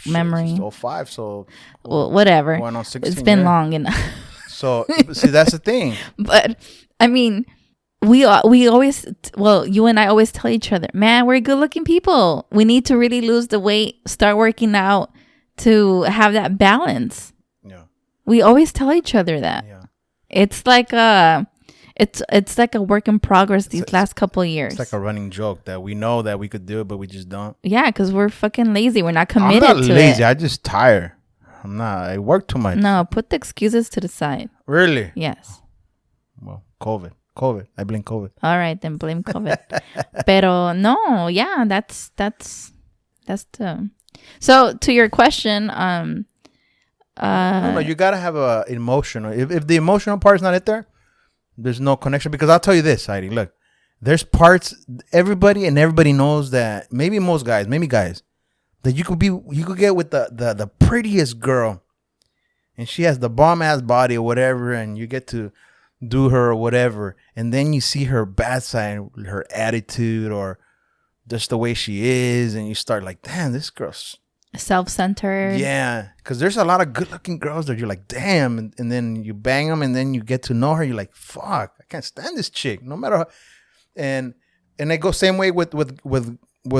S3: memory.
S2: It's 05, so...
S3: Well, whatever.
S2: Going on 16,
S3: it's been long enough.
S2: So, see, that's the thing.
S3: But, I mean, we always... Well, you and I always tell each other, man, we're good-looking people. We need to really lose the weight, start working out to have that balance.
S2: Yeah.
S3: We always tell each other that.
S2: Yeah.
S3: It's like it's like a work in progress these last couple of years.
S2: It's like a running joke that we know that we could do it, but we just don't.
S3: Yeah, because we're fucking lazy. We're not committed
S2: I'm not
S3: to
S2: lazy.
S3: it.
S2: I just tired. I'm not. I work too much.
S3: No, put the excuses to the side.
S2: Really?
S3: Yes.
S2: Well, COVID. I blame COVID.
S3: All right, then blame COVID. Pero no, yeah, that's the. So to your question,
S2: no, you gotta have a emotional. If the emotional part's not in there, there's no connection. Because I'll tell you this, Heidi. Look, there's parts. Everybody knows that. Maybe most guys, that you could get with the prettiest girl, and she has the bomb ass body or whatever, and you get to do her or whatever, and then you see her bad side, her attitude, or just the way she is, and you start like, damn, this girl's
S3: self-centered.
S2: Yeah, because there's a lot of good-looking girls that you're like, damn, and then you bang them, and then you get to know her. You're like, fuck, I can't stand this chick, no matter how. And it goes same way with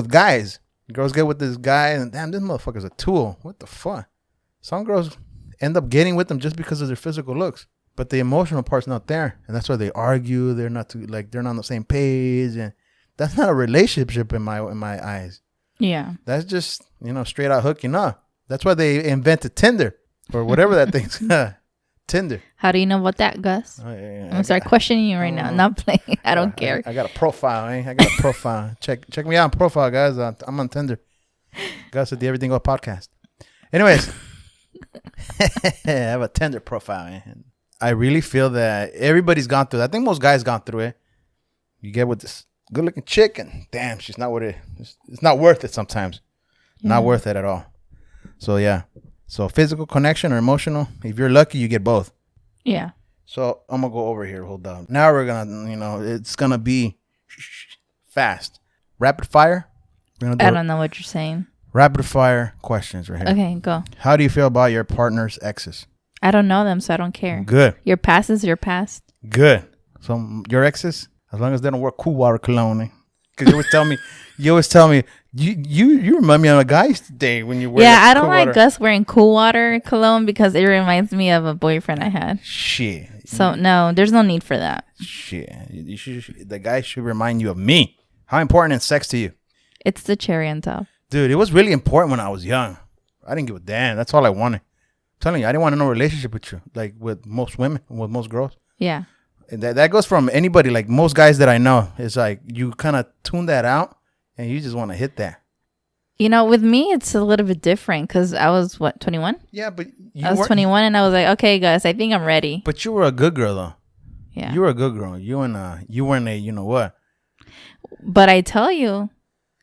S2: guys. Girls get with this guy, and damn, this motherfucker's a tool. What the fuck? Some girls end up getting with them just because of their physical looks, but the emotional part's not there, and that's why they argue. They're not they're not on the same page, and that's not a relationship in my eyes.
S3: Yeah.
S2: That's just, straight out hooking up. That's why they invented Tinder or whatever that thing's. Tinder.
S3: How do you know about that, Gus?
S2: Oh, yeah.
S3: I'm gonna start questioning you right now. Not playing. I don't care.
S2: I got a profile, I got a profile. Check me out on profile, guys. I'm on Tinder. Gus at the Everything Go podcast. Anyways, I have a Tinder profile, man. I really feel that everybody's gone through that. I think most guys gone through it. You get with this good looking chick, and damn, she's not worth it. It's not worth it sometimes. Not worth it at all. So yeah. So physical connection or emotional, if you're lucky, you get both.
S3: Yeah.
S2: So I'm gonna go over here. Hold on. Now we're gonna, it's gonna be fast. Rapid fire.
S3: I don't know what you're saying.
S2: Rapid fire questions right here.
S3: Okay, go.
S2: How do you feel about your partner's exes?
S3: I don't know them, so I don't care.
S2: Good.
S3: Your past is your past.
S2: Good. So your exes, as long as they don't wear cool water cologne. Because you always tell me, you remind me of a guy's day when you wear
S3: I don't like Gus wearing cool water cologne because it reminds me of a boyfriend I had.
S2: Shit.
S3: So no, there's no need for that.
S2: Shit. The guy should remind you of me. How important is sex to you?
S3: It's the cherry on top.
S2: Dude, it was really important when I was young. I didn't give a damn. That's all I wanted. I'm telling you, I didn't want no relationship with you, like with most women, with most girls.
S3: Yeah.
S2: And that goes from anybody, like most guys that I know. It's like you kind of tune that out and you just want to hit that.
S3: With me, it's a little bit different because I was, 21?
S2: Yeah, but
S3: I was 21 and I was like, okay, Gus, I think I'm ready.
S2: But you were a good girl, though.
S3: Yeah.
S2: You were a good girl. You weren't a, you know what?
S3: But I tell you,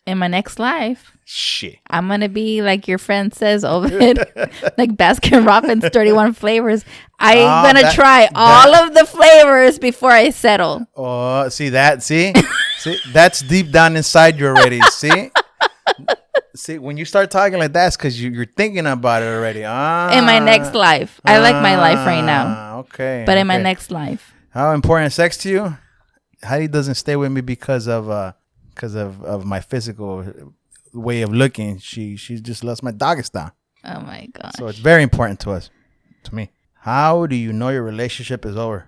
S3: in my next life,
S2: shit,
S3: I'm going to be like your friend says, Ovid, like Baskin Robbins 31 flavors. I'm going to try all of the flavors before I settle.
S2: Oh, see, that's deep down inside you already. See, when you start talking like that, it's because you're thinking about it already.
S3: In my next life. I like my life right now.
S2: Okay.
S3: But in my next life.
S2: How important is sex to you? Heidi doesn't stay with me because of my physical way of looking. She just loves my doggy style.
S3: Oh my gosh.
S2: So it's very important to me. How do you know your relationship is over?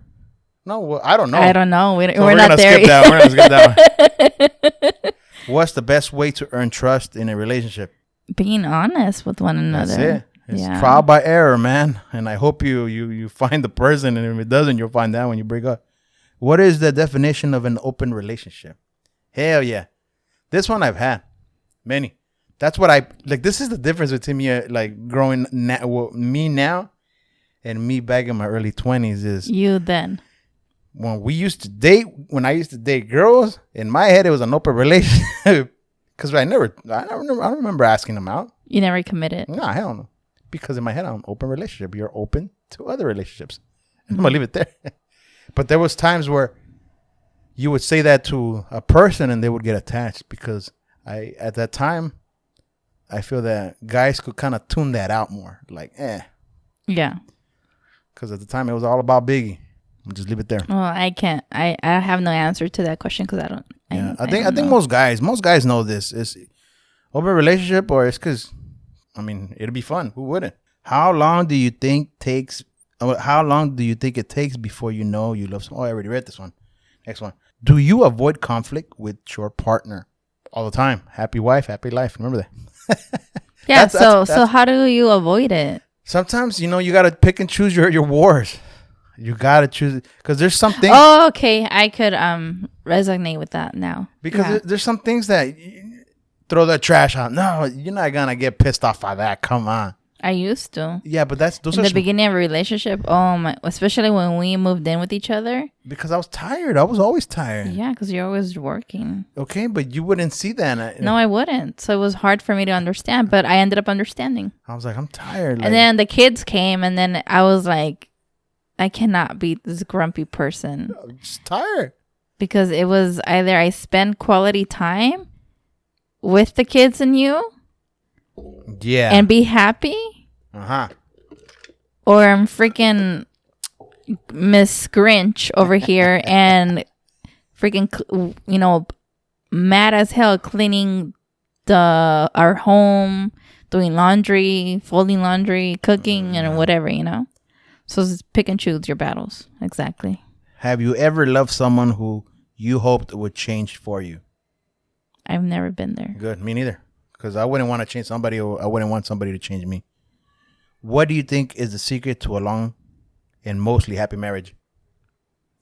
S2: No, well, I don't know.
S3: I don't know. We're
S2: We're
S3: not there yet.
S2: We're gonna skip that one. What's the best way to earn trust in a relationship?
S3: Being honest with one another.
S2: That's it. It's trial by error, man. And I hope you find the person, and if it doesn't, you'll find out when you break up. What is the definition of an open relationship? Hell yeah. This one I've had. Many. That's what I like. This is the difference between me, like growing me now, and me back in my early 20s. Is
S3: you then
S2: when we used to date. When I used to date girls, in my head it was an open relationship because I don't remember asking them out.
S3: you never committed.
S2: No, hell no. Because in my head, I'm an open relationship. You're open to other relationships. I'm gonna leave it there. But there was times where you would say that to a person and they would get attached because at that time. I feel that guys could kind of tune that out more. Like,
S3: Yeah.
S2: Because at the time, it was all about Biggie. I'll just leave it there.
S3: Well, I can't. I have no answer to that question because I don't.
S2: Yeah, I think most guys know this. It's open relationship or it's because, I mean, it'll be fun. Who wouldn't? How long do you think it takes before you know you love someone? Oh, I already read this one. Next one. Do you avoid conflict with your partner all the time? Happy wife, happy life. Remember that.
S3: Yeah. So how do you avoid it?
S2: Sometimes, you got to pick and choose your wars. You got to choose because there's some things.
S3: Oh, okay. I could resonate with that now.
S2: Because there's some things that throw the trash out. No, you're not going to get pissed off by that. Come on.
S3: I used to.
S2: Yeah, but those
S3: in the beginning of a relationship. Oh my! Especially when we moved in with each other.
S2: Because I was tired. I was always tired.
S3: Yeah, because you're always working.
S2: Okay, but you wouldn't see that.
S3: No, I wouldn't. So it was hard for me to understand. But I ended up understanding.
S2: I was like, I'm tired.
S3: And then the kids came, and then I was like, I cannot be this grumpy person.
S2: I'm just tired.
S3: Because it was either I spend quality time with the kids and you.
S2: Yeah.
S3: And be happy.
S2: Uh-huh.
S3: Or I'm freaking Miss Grinch over here and freaking, mad as hell cleaning our home, doing laundry, folding laundry, cooking, and whatever, So just pick and choose your battles. Exactly.
S2: Have you ever loved someone who you hoped would change for you?
S3: I've never been there.
S2: Good. Me neither. Because I wouldn't want to change somebody or I wouldn't want somebody to change me. What do you think is the secret to a long and mostly happy marriage?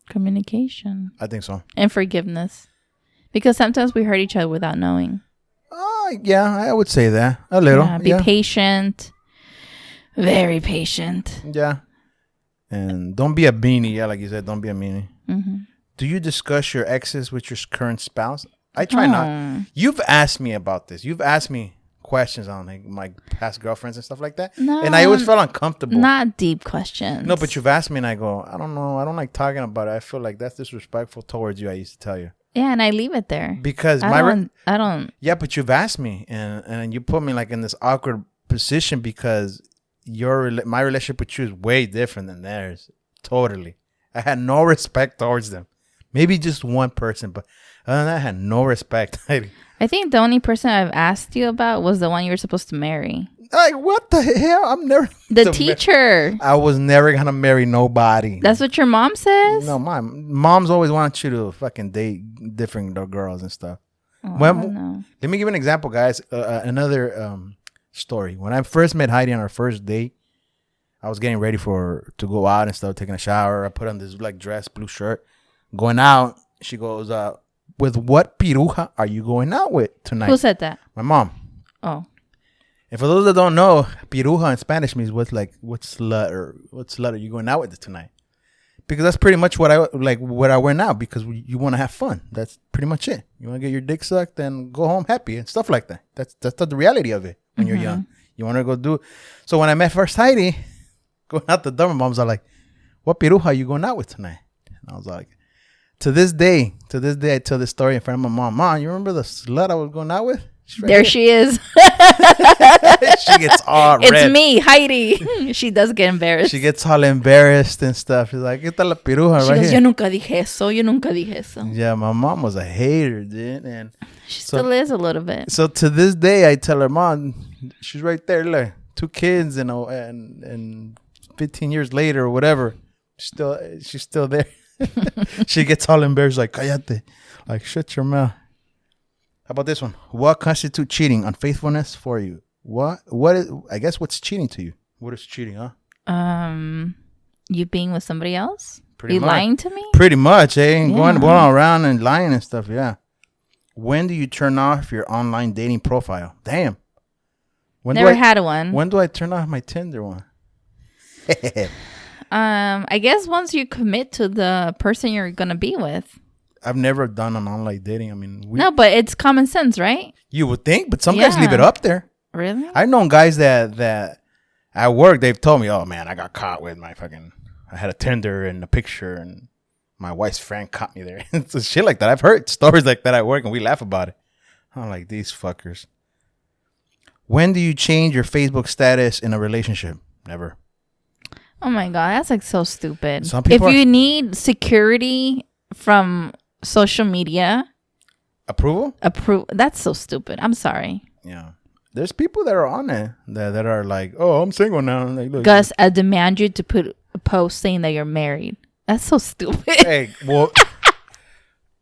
S3: Communication.
S2: I think so.
S3: And forgiveness. Because sometimes we hurt each other without knowing.
S2: Yeah, I would say that. A little.
S3: Yeah, be patient. Very patient.
S2: Yeah. And don't be a beanie. Yeah, like you said, don't be a meanie.
S3: Mm-hmm.
S2: Do you discuss your exes with your current spouse? I try not. You've asked me about this. You've asked me questions on like my past girlfriends and stuff like that.
S3: No,
S2: and I always felt uncomfortable.
S3: Not deep questions.
S2: No, but you've asked me and I go, I don't know. I don't like talking about it. I feel like that's disrespectful towards you. I used to tell you.
S3: Yeah, and I leave it there.
S2: Because
S3: I don't.
S2: Yeah, but you've asked me and you put me like in this awkward position because my relationship with you is way different than theirs. Totally. I had no respect towards them. Maybe just one person, but other than that, I had no respect.
S3: I think the only person I've asked you about was the one you were supposed to marry.
S2: Like, what the hell? I'm never...
S3: The teacher.
S2: I was never going to marry nobody.
S3: That's what your mom says?
S2: No, my mom's always wanted you to fucking date different girls and stuff.
S3: Oh,
S2: Let me give you an example, guys. Another story. When I first met Heidi on our first date, I was getting ready to go out and stuff, taking a shower. I put on this black dress, blue shirt. Going out, she goes, with what piruja are you going out with tonight?
S3: Who said that?
S2: My mom.
S3: Oh.
S2: And for those that don't know, piruja in Spanish means what slut are you going out with tonight? Because that's pretty much what I wear now because you want to have fun. That's pretty much it. You want to get your dick sucked and go home happy and stuff like that. That's the reality of it when you're young. You want to go do. So when I met first Heidi, going out the door, my mom's like, what piruja are you going out with tonight? And I was like, To this day, I tell this story in front of my mom. Mom, you remember the slut I was going out with?
S3: There she is.
S2: She gets all red.
S3: It's me, Heidi. She does get embarrassed.
S2: She gets all embarrassed and stuff. She's like, "Esta la piruja
S3: she
S2: right
S3: goes,
S2: here."
S3: Yo nunca dije eso.
S2: Yeah, my mom was a hater, dude. And
S3: she still is a little bit.
S2: So to this day, I tell her, Mom, she's right there. Look, 2 kids and 15 years later or whatever, she's still there. She gets all embarrassed, like, cállate. Like, shut your mouth. How about this one? What constitutes cheating? Unfaithfulness for you. What is, I guess, what's cheating to you? What is cheating, huh?
S3: You being with somebody else?
S2: Pretty much.
S3: Lying to me?
S2: Pretty much, eh?
S3: Yeah.
S2: Going around and lying and stuff, yeah. When do you turn off your online dating profile? Damn.
S3: Never had one.
S2: When do I turn off my Tinder one?
S3: I guess once you commit to the person you're gonna be with.
S2: I've never done an online dating. I mean,
S3: no, but it's common sense, right?
S2: You would think, but some guys leave it up there.
S3: Really?
S2: I've known guys that at work they've told me, "Oh man, I got caught with my fucking. I had a Tinder and a picture, and my wife's friend caught me there." It's shit like that. I've heard stories like that at work, and we laugh about it. I'm like, these fuckers. When do you change your Facebook status in a relationship? Never.
S3: Oh my God, that's like so stupid.
S2: Some people
S3: if you need security from social media,
S2: approval,
S3: that's so stupid. I'm sorry.
S2: Yeah. There's people that are on it that are like, "Oh, I'm single now." Like, look,
S3: Gus, I demand you to put a post saying that you're married. That's so stupid.
S2: Hey,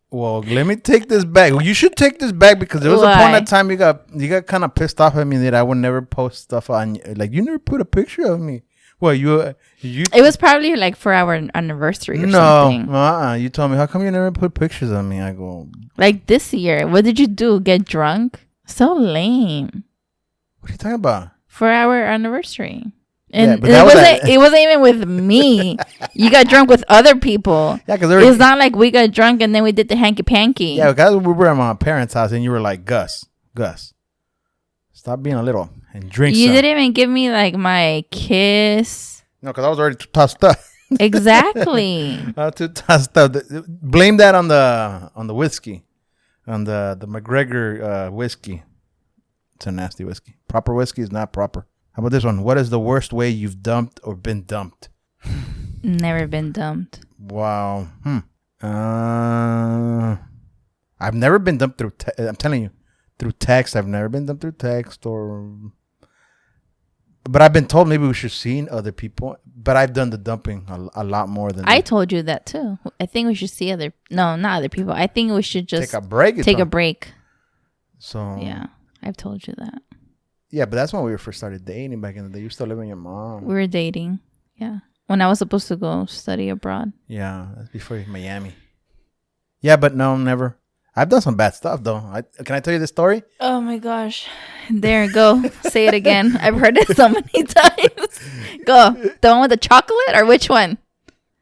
S2: well, let me take this back. You should take this back because there was a point in time you got kind of pissed off at me that I would never post stuff on. Like, you never put a picture of me. Well, you. It
S3: was probably like for our anniversary or something.
S2: No, you told me, how come you never put pictures of me? I go,
S3: like this year. What did you do? Get drunk? So lame.
S2: What are you talking about?
S3: For our anniversary. And
S2: yeah,
S3: it wasn't even with me. You got drunk with other people.
S2: Yeah, because
S3: it's not like we got drunk and then we did the hanky panky.
S2: Yeah, because we were at my parents' house and you were like, Gus, stop being a little and drink.
S3: You didn't even give me like my kiss.
S2: No, because I was already too tossed up.
S3: Exactly.
S2: Too tossed up. Blame that on the whiskey, on the McGregor whiskey. It's a nasty whiskey. Proper whiskey is not proper. How about this one? What is the worst way you've dumped or been dumped?
S3: Never been dumped.
S2: Wow. I've never been dumped through. I'm telling you, through text. I've never been dumped through text but I've been told maybe we should see other people. But I've done the dumping a lot more than.
S3: I told you that too. I think we should see not other people. I think we should just
S2: take a break.
S3: Take a break.
S2: So
S3: yeah, I've told you that.
S2: Yeah, but that's when we first started dating back in the day. You still living with your mom.
S3: We were dating. Yeah. When I was supposed to go study abroad.
S2: Yeah. That's before Miami. Yeah, but no, never. I've done some bad stuff, though. Can I tell you this story?
S3: Oh, my gosh. There, go. Say it again. I've heard it so many times. Go. The one with the chocolate or which one?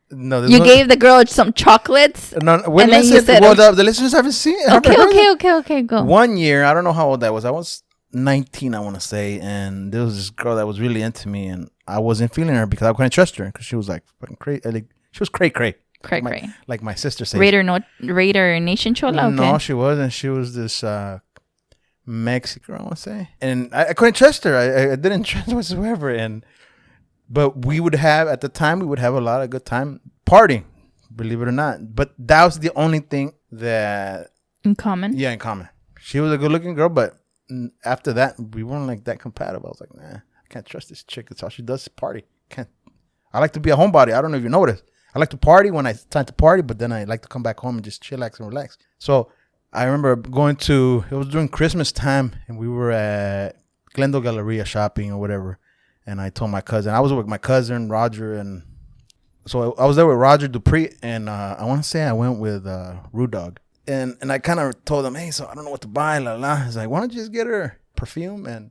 S2: No,
S3: you gave the girl some chocolates.
S2: No, and then you said, the listeners haven't seen it.
S3: Okay. Go.
S2: 1 year, I don't know how old I was. I was 19, I want to say, and there was this girl that was really into me, and I wasn't feeling her because I couldn't trust her because she was like fucking crazy. Like, she was cray. Like my sister says.
S3: Raider Nation Chola. Okay.
S2: No, she wasn't. She was this Mexican, I want to say, and I couldn't trust her. I didn't trust her whatsoever. But we would have at the time a lot of good time partying, believe it or not. But that was the only thing that
S3: in common.
S2: Yeah, in common. She was a good-looking girl, but after that, we weren't like that compatible. I was like, nah, I can't trust this chick. That's all she does is party. I like to be a homebody. I don't know if you noticed. I like to party when it's time to party, but then I like to come back home and just chillax and relax. So I remember it was during Christmas time, and we were at Glendale Galleria shopping or whatever. And I told my cousin, I was with my cousin, Roger, and so I was there with Roger Dupree, and I want to say I went with Rude Dog. And I kind of told him, hey, so I don't know what to buy, la la. He's like, why don't you just get her perfume and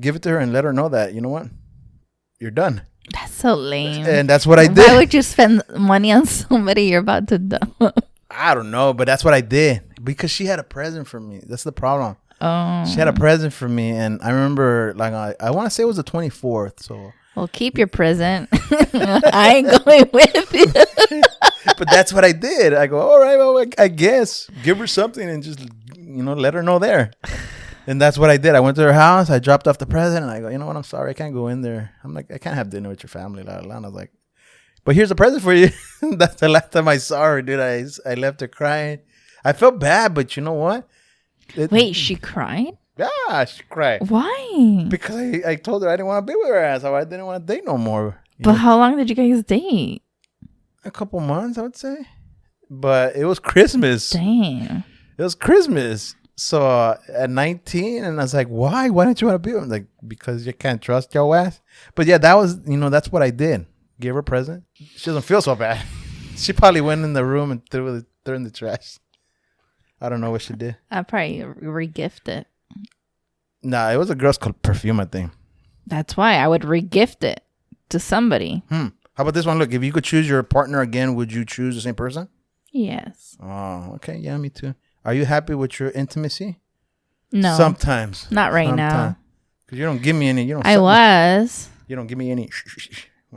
S2: give it to her and let her know that, you know what, you're done.
S3: That's so lame.
S2: And that's what I did.
S3: Why would you spend money on somebody you're about to dump?
S2: I don't know, but that's what I did because she had a present for me. That's the problem. Oh. She had a present for me, and I remember, like, I want to say it was the 24th. So.
S3: Well, keep your present. I ain't going with you.
S2: But that's what I did. I go, all right, well, I guess give her something and just, let her know there. And that's what I did. I went to her house. I dropped off the present, and I go, you know what? I'm sorry, I can't go in there. I'm like, I can't have dinner with your family, la la. And I was like, but here's a present for you. That's the last time I saw her, dude. I left her crying. I felt bad, but you know what?
S3: Wait, she cried?
S2: Yeah, she cried.
S3: Why?
S2: Because I told her I didn't want to be with her ass. I didn't want to date no more.
S3: But how long did you guys date?
S2: A couple months, I would say. But it was Christmas.
S3: Damn.
S2: It was Christmas. So at 19, and I was like, why? Why don't you want to be with him? Like, because you can't trust your ass. But yeah, that was, that's what I did. Gave her a present. She doesn't feel so bad. She probably went in the room and threw in the trash. I don't know what she did.
S3: I probably re-gift it.
S2: Nah, it was a girl's perfume, I think.
S3: That's why I would regift it to somebody.
S2: How about this one? Look, if you could choose your partner again, would you choose the same person?
S3: Yes.
S2: Oh, okay. Yeah, me too. Are you happy with your intimacy?
S3: No.
S2: Sometimes.
S3: Not right now.
S2: Because you don't give me any. You don't.
S3: I was.
S2: You don't give me any.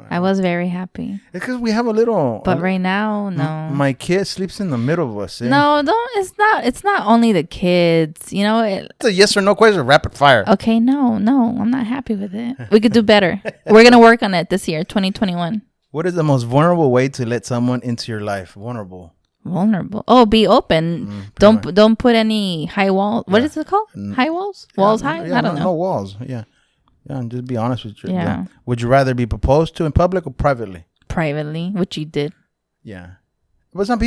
S3: I was very happy.
S2: It's because we have a little.
S3: But right now, no.
S2: My kid sleeps in the middle of us. Eh?
S3: No, don't. It's not only the kids. You know.
S2: It's a yes or no question, rapid fire.
S3: Okay, no. I'm not happy with it. We could do better. We're going to work on it this year, 2021.
S2: What is the most vulnerable way to let someone into your life? Vulnerable.
S3: Oh, be open. Don't put any high walls. What is it called? High walls? Walls high?
S2: Yeah,
S3: I don't know.
S2: No walls. Yeah. Yeah, and just be honest with you.
S3: Yeah.
S2: Would you rather be proposed to in public or privately?
S3: Privately, which you did.
S2: Yeah. But some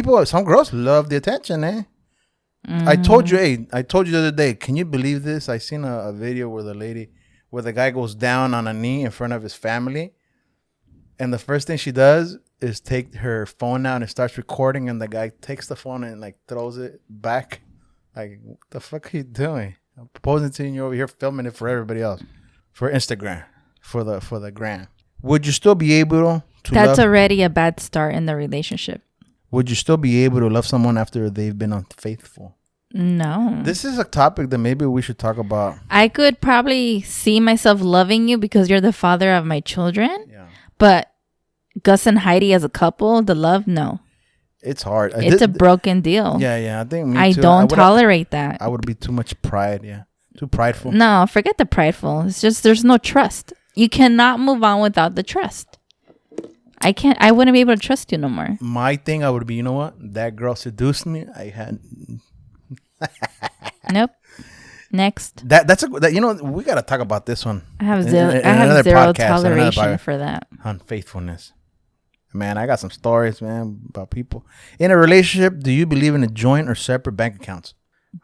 S2: girls love the attention, eh? I told you the other day, can you believe this? I seen a video where the guy goes down on a knee in front of his family. And the first thing she does is take her phone out and starts recording. And the guy takes the phone and like throws it back. Like, what the fuck are you doing? I'm proposing to you and you're over here filming it for everybody else. For Instagram. For the gram. Would you still be able to
S3: That's already a bad start in the relationship.
S2: Would you still be able to love someone after they've been unfaithful?
S3: No.
S2: This is a topic that maybe we should talk about.
S3: I could probably see myself loving you because you're the father of my children.
S2: Yeah.
S3: But Gus and Heidi as a couple, the love, no.
S2: It's hard.
S3: It's a broken deal.
S2: Yeah. I think
S3: I don't tolerate that.
S2: I would be too much pride. Yeah. Too prideful.
S3: No, forget the prideful. It's just there's no trust. You cannot move on without the trust. I wouldn't be able to trust you no more.
S2: My thing, I would be, you know what? That girl seduced me. I had...
S3: Nope. Next.
S2: We got to talk about this one.
S3: I have zero toleration for that.
S2: Unfaithfulness. Man, I got some stories, man, about people. In a relationship, do you believe in a joint or separate bank accounts?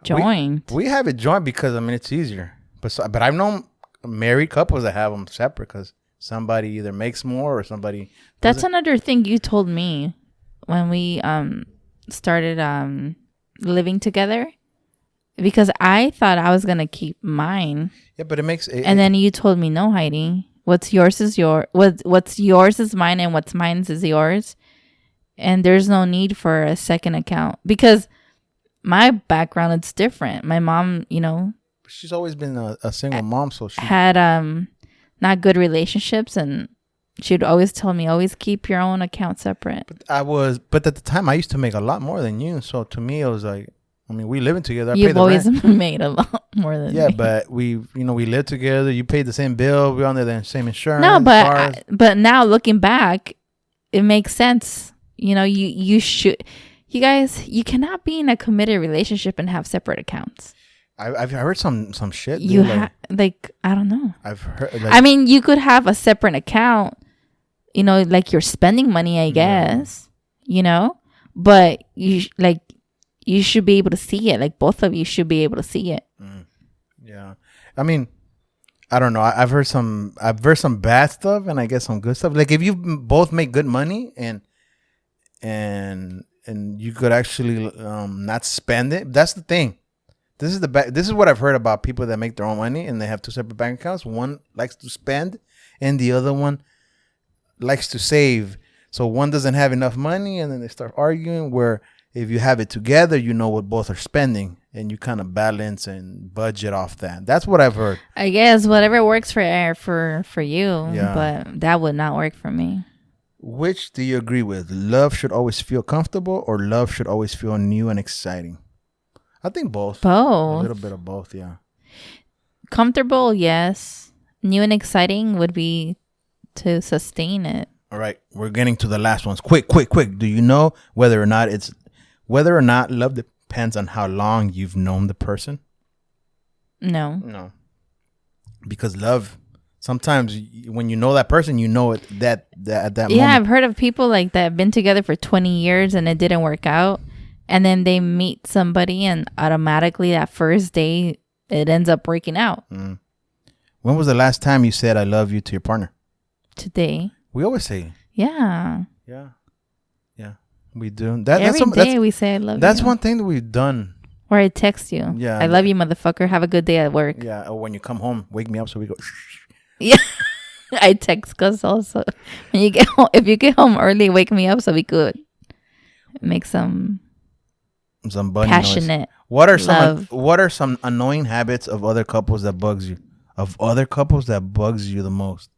S3: Joint.
S2: We have it joint because, it's easier. But I've known married couples that have them separate because somebody either makes more or somebody...
S3: That's another thing you told me when we started living together. Because I thought I was going to keep mine.
S2: Yeah, but it makes...
S3: And then you told me, no, Heidi. What's yours is what's yours is mine and what's mine is yours. And there's no need for a second account. Because my background, it's different. My mom,
S2: she's always been a single mom, so she
S3: had not good relationships, and she'd always tell me, always keep your own account separate.
S2: But at the time, I used to make a lot more than you. So to me, it was like, we living together.
S3: You've always made a lot more than me.
S2: Yeah, but we live together. You paid the same bill. We're under the same insurance.
S3: No, but now looking back, it makes sense. You should. You guys, you cannot be in a committed relationship and have separate accounts.
S2: I've heard some shit.
S3: I don't know.
S2: I've heard.
S3: You could have a separate account. Like you're spending money, I guess. But you should be able to see it. Like both of you should be able to see it.
S2: Yeah, I don't know. I've heard some bad stuff, and I guess some good stuff. Like if you both make good money and you could actually not spend it. That's the thing. This is what I've heard about people that make their own money and they have two separate bank accounts. One likes to spend and the other one likes to save. So one doesn't have enough money and then they start arguing, where if you have it together, you know what both are spending and you kind of balance and budget off that. That's what I've heard.
S3: I guess whatever works for you, but that would not work for me.
S2: Which do you agree with? Love should always feel comfortable or love should always feel new and exciting? I think both.
S3: Both.
S2: A little bit of both, yeah.
S3: Comfortable, yes. New and exciting would be to sustain it.
S2: All right, we're getting to the last ones. Quick. Do you know whether or not love depends on how long you've known the person?
S3: No.
S2: Because love, sometimes when you know that person, you know it that at that moment.
S3: Yeah, I've heard of people like that have been together for 20 years and it didn't work out. And then they meet somebody and automatically that first day, it ends up breaking out.
S2: Mm. When was the last time you said I love you to your partner?
S3: Today.
S2: We always say.
S3: Yeah.
S2: Yeah. We do.
S3: Every day we say I love you.
S2: That's one thing that we've done.
S3: Or I text you.
S2: Yeah.
S3: I love you, motherfucker. Have a good day at work.
S2: Yeah. Or when you come home, wake me up so we go.
S3: Yeah. I text Gus also. When you get home, if you get home early, wake me up so we could make some
S2: bunny
S3: passionate.
S2: Noise. What
S3: love.
S2: are some annoying habits of other couples that bugs you? Of other couples that bugs you the most?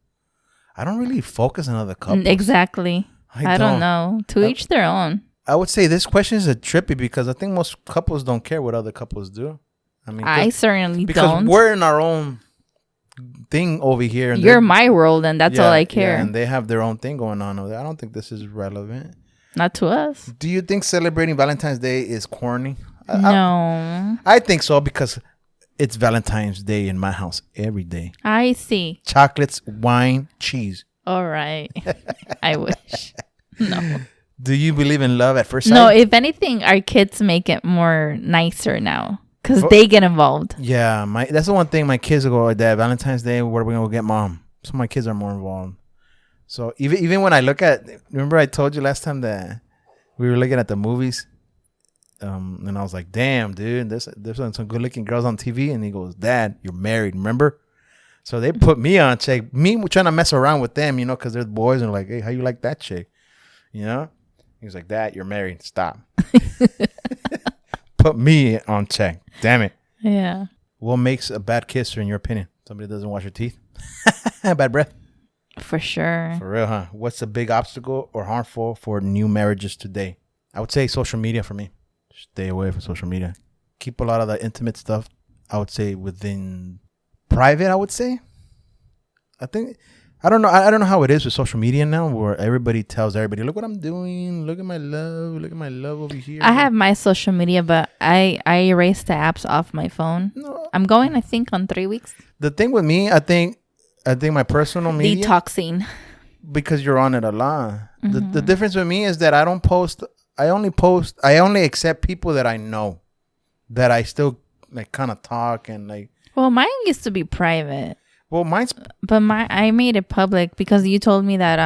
S2: I don't really focus on other couples.
S3: Exactly. I don't know. To each their own.
S2: I would say this question is a trippy because I think most couples don't care what other couples do. I mean,
S3: I certainly
S2: because
S3: don't.
S2: we're in our own thing over here. And
S3: you're my world, and that's all I care.
S2: Yeah, and they have their own thing going on over there. I don't think this is relevant.
S3: Not to us.
S2: Do you think celebrating Valentine's Day is corny?
S3: No.
S2: I think so because it's Valentine's Day in my house every day.
S3: I see.
S2: Chocolates, wine, cheese.
S3: All right. I wish. No.
S2: Do you believe in love at first sight?
S3: No, if anything, our kids make it more nicer now because they get involved.
S2: Yeah, that's the one thing my kids will go, Dad, Valentine's Day, where are we going to go get Mom? So my kids are more involved. So even when I look at, remember I told you last time that we were looking at the movies, and I was like, damn, dude, there's some good looking girls on TV. And he goes, Dad, you're married, remember? So they put me on check. Me trying to mess around with them, because they're boys and like, hey, how you like that chick? He was like, Dad, you're married. Stop. Put me on check. Damn it.
S3: Yeah.
S2: What makes a bad kisser in your opinion? Somebody doesn't wash your teeth? Bad breath?
S3: For sure.
S2: For real, huh? What's a big obstacle or harmful for new marriages today? I would say social media for me. Stay away from social media. Keep a lot of the intimate stuff, I would say, within private, I would say. I don't know how it is with social media now where everybody tells everybody, look what I'm doing. Look at my love over here.
S3: I have my social media, but I erased the apps off my phone. No. I'm going, I think, on 3 weeks.
S2: The thing with me, I think my personal media.
S3: Detoxing.
S2: Because you're on it a lot. Mm-hmm. The difference with me is that I don't post. I only accept people that I know. That I still like kind of talk and like.
S3: Well, mine used to be private.
S2: Well, mine's.
S3: But I made it public because you told me that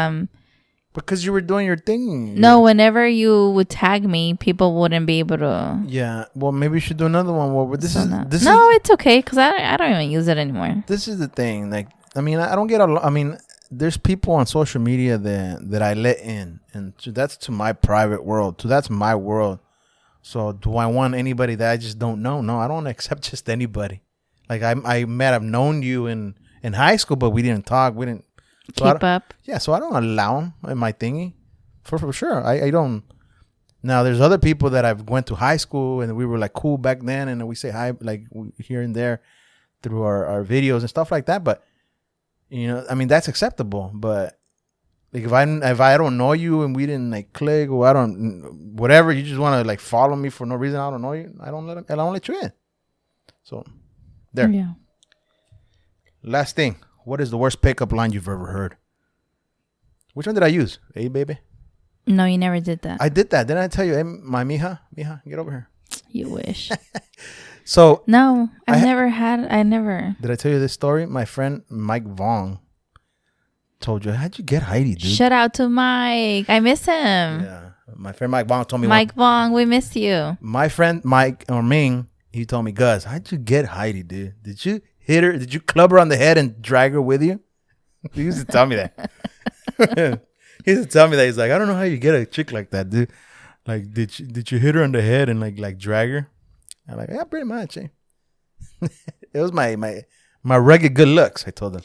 S2: Because you were doing your thing.
S3: No, whenever you would tag me, people wouldn't be able to.
S2: Yeah, well, maybe we should do another one. Well,
S3: it's okay because I don't even use it anymore.
S2: This is the thing. Like, I mean, I don't get I mean, there's people on social media that I let in, and that's to my private world. That's my world. So, do I want anybody that I just don't know? No, I don't accept just anybody. Like, I might have known you in high school, but we didn't talk. We didn't
S3: keep up.
S2: Yeah, so I don't allow them in my thingy. For sure. I don't. Now, there's other people that I've went to high school, and we were, like, cool back then, and we say hi, like, here and there through our videos and stuff like that. But, I mean, that's acceptable. But, like, if I don't know you and we didn't, like, click or whatever, you just want to, like, follow me for no reason, I don't know you, I don't let you in. So, there.
S3: Yeah.
S2: Last thing. What is the worst pickup line you've ever heard? Which one did I use? Hey, baby?
S3: No, you never did that.
S2: I did that. Didn't I tell you? Hey, my mija, get over here.
S3: You wish.
S2: So.
S3: No, I never.
S2: Did I tell you this story? My friend Mike Vong told you. How'd you get Heidi, dude?
S3: Shout out to Mike. I miss him.
S2: Yeah. My friend Mike Vong told me.
S3: Mike Vong, we miss you.
S2: My friend Mike, or Ming, he told me, Gus, how'd you get Heidi, dude? Did you hit her? Did you club her on the head and drag her with you? He used to tell me that. He used to tell me that. He's like, I don't know how you get a chick like that, dude. Like, did you hit her on the head and like drag her? I'm like, yeah, pretty much. Eh? It was my rugged good looks. I told him.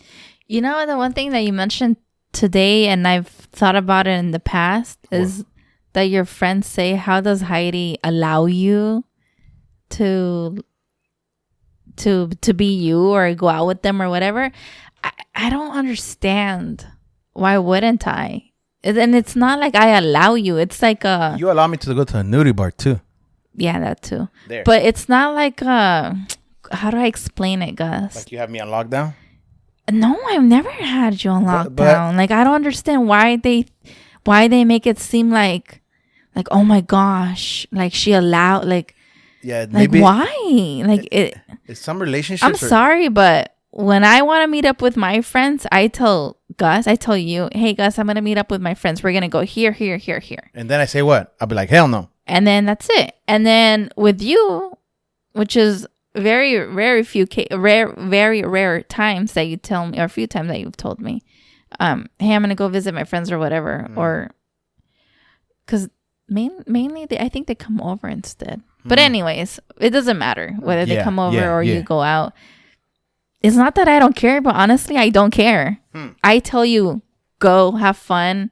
S3: You know, the one thing that you mentioned today, and I've thought about it in the past, is that your friends say, "How does Heidi allow you to be you or go out with them or whatever?" I don't understand. Why wouldn't I? And it's not like I allow you. It's like
S2: you allow me to go to a nudie bar too.
S3: Yeah, that too.
S2: There.
S3: But it's not like how do I explain it, Gus?
S2: Like you have me on lockdown?
S3: No, I've never had you on lockdown. Like I don't understand why they make it seem like oh my gosh, like she allowed
S2: yeah,
S3: maybe why? Like
S2: it's some relationships.
S3: I'm sorry, but when I want to meet up with my friends, I tell you, hey Gus, I'm gonna meet up with my friends. We're gonna go here, here, here, here.
S2: And then I say what? I'll be like, hell no.
S3: And then that's it. And then with you, which is very rare times that you tell me, or a few times that you've told me, hey, I'm gonna go visit my friends or whatever, or because mainly I think they come over instead. But anyways, it doesn't matter whether they come over or you go out. It's not that I don't care, but honestly, I don't care. I tell you, go have fun.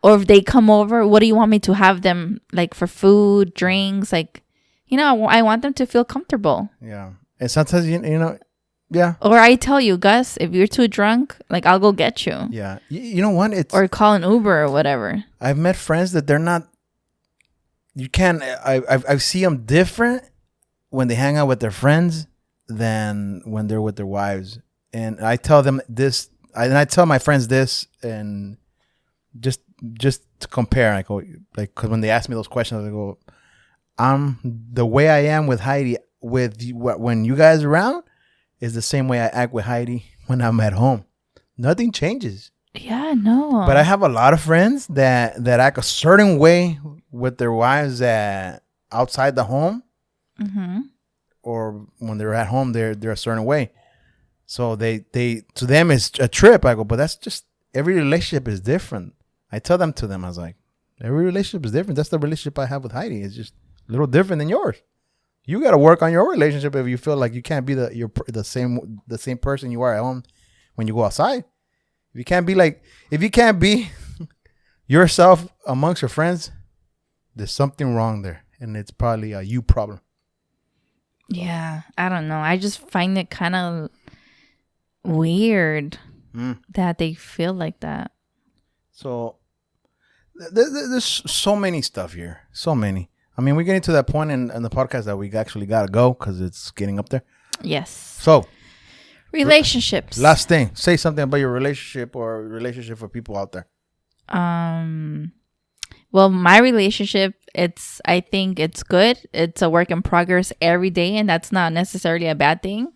S3: Or if they come over, what do you want me to have them, like, for food, drinks? Like, you know, I want them to feel comfortable.
S2: Yeah. And sometimes, you know, yeah.
S3: Or I tell you, Gus, if you're too drunk, like, I'll go get you.
S2: Yeah. You know what?
S3: Or call an Uber or whatever.
S2: I've met friends that they're not, you can't, I see them different when they hang out with their friends than when they're with their wives. And I tell them this, and I tell my friends this, and just to compare, I go, like, because when they ask me those questions, I go, the way I am with Heidi when you guys are around is the same way I act with Heidi when I'm at home. Nothing changes.
S3: Yeah, no.
S2: But I have a lot of friends that act a certain way with their wives that outside the home, or when they're at home, they're a certain way. So they to them it's a trip. I go, but that's just, every relationship is different. I tell them to them, I was like, every relationship is different. That's the relationship I have with Heidi. It's just a little different than yours. You got to work on your relationship if you feel like you can't be the same person you are at home when you go outside. If you can't be yourself amongst your friends, there's something wrong there, and it's probably a you problem.
S3: Yeah, I don't know. I just find it kind of weird that they feel like that.
S2: So there's so many stuff here. So many. I mean, we're getting to that point in the podcast that we actually got to go because it's getting up there.
S3: Yes.
S2: So.
S3: Relationships.
S2: Last thing. Say something about your relationship or relationship for people out there.
S3: Well, my relationship, I think it's good. It's a work in progress every day, and that's not necessarily a bad thing.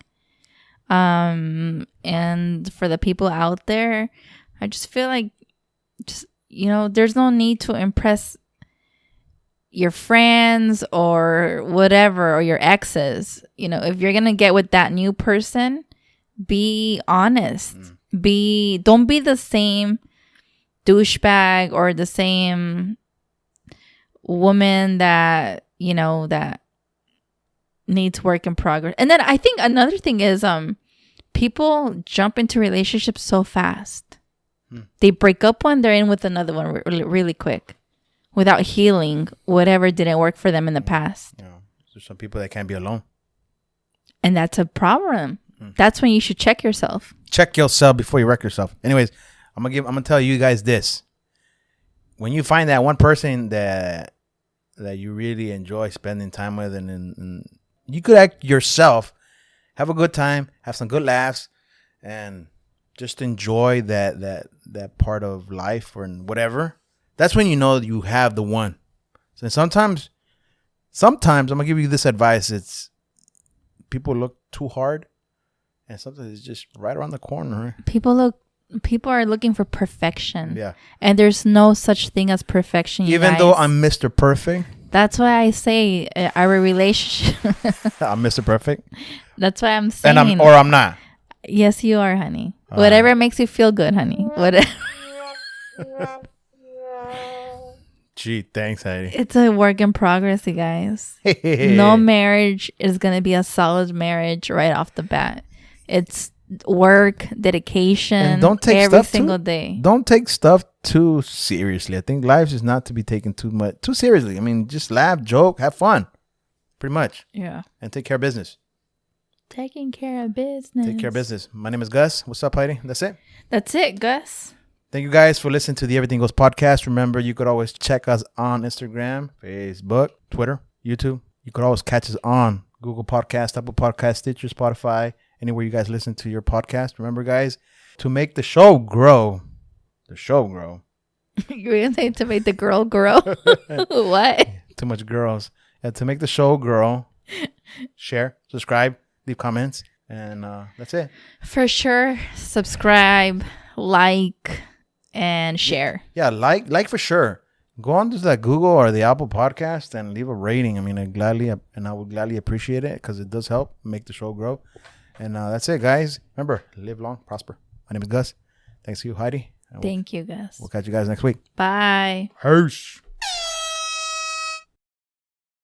S3: And for the people out there, I just feel like, there's no need to impress your friends or whatever, or your exes. If you're going to get with that new person, be honest. Don't be the same douchebag or the same woman that, that needs work in progress. And then I think another thing is, people jump into relationships so fast. They break up when they're in with another one really quick without healing whatever didn't work for them in the past.
S2: Yeah. There's some people that can't be alone.
S3: And that's a problem. That's when you should check yourself.
S2: Check yourself before you wreck yourself. Anyways, I'm gonna tell you guys this. When you find that one person that you really enjoy spending time with, and you could act yourself, have a good time, have some good laughs, and just enjoy that part of life or whatever. That's when you know you have the one. So sometimes I'm gonna give you this advice. It's people look too hard, and sometimes it's just right around the corner.
S3: People are looking for perfection.
S2: Yeah.
S3: And there's no such thing as perfection.
S2: Even though I'm Mr. Perfect.
S3: That's why I say our relationship.
S2: I'm Mr. Perfect.
S3: That's why I'm saying.
S2: And I'm not.
S3: Yes, you are, honey. Whatever makes you feel good, honey. Whatever.
S2: Gee, thanks, Heidi.
S3: It's a work in progress, you guys. No marriage is going to be a solid marriage right off the bat. It's work, dedication, and don't take every single day.
S2: Don't take stuff too seriously. I think life is not to be taken too seriously. I mean, just laugh, joke, have fun. Pretty much.
S3: Yeah.
S2: And take care of business.
S3: Taking care of business.
S2: Take care of business. My name is Gus. What's up, Heidi? That's it?
S3: That's it, Gus.
S2: Thank you guys for listening to the Everything Goes podcast. Remember, you could always check us on Instagram, Facebook, Twitter, YouTube. You could always catch us on Google Podcast, Apple Podcast, Stitcher, Spotify, anywhere you guys listen to your podcast. Remember, guys, to make the show grow. You were
S3: going to say to make the girl grow? What?
S2: Too much girls. Yeah, to make the show grow, share, subscribe, leave comments, and that's it.
S3: For sure, subscribe, like, and share.
S2: Yeah, like for sure. go on to that Google or the Apple podcast and leave a rating. I mean, I would gladly appreciate it because it does help make the show grow. And that's it, guys. Remember, live long, prosper. My name is Gus. Thanks to you, Heidi.
S3: Thank you, Gus.
S2: We'll catch you guys next week.
S3: Bye.
S2: Peace.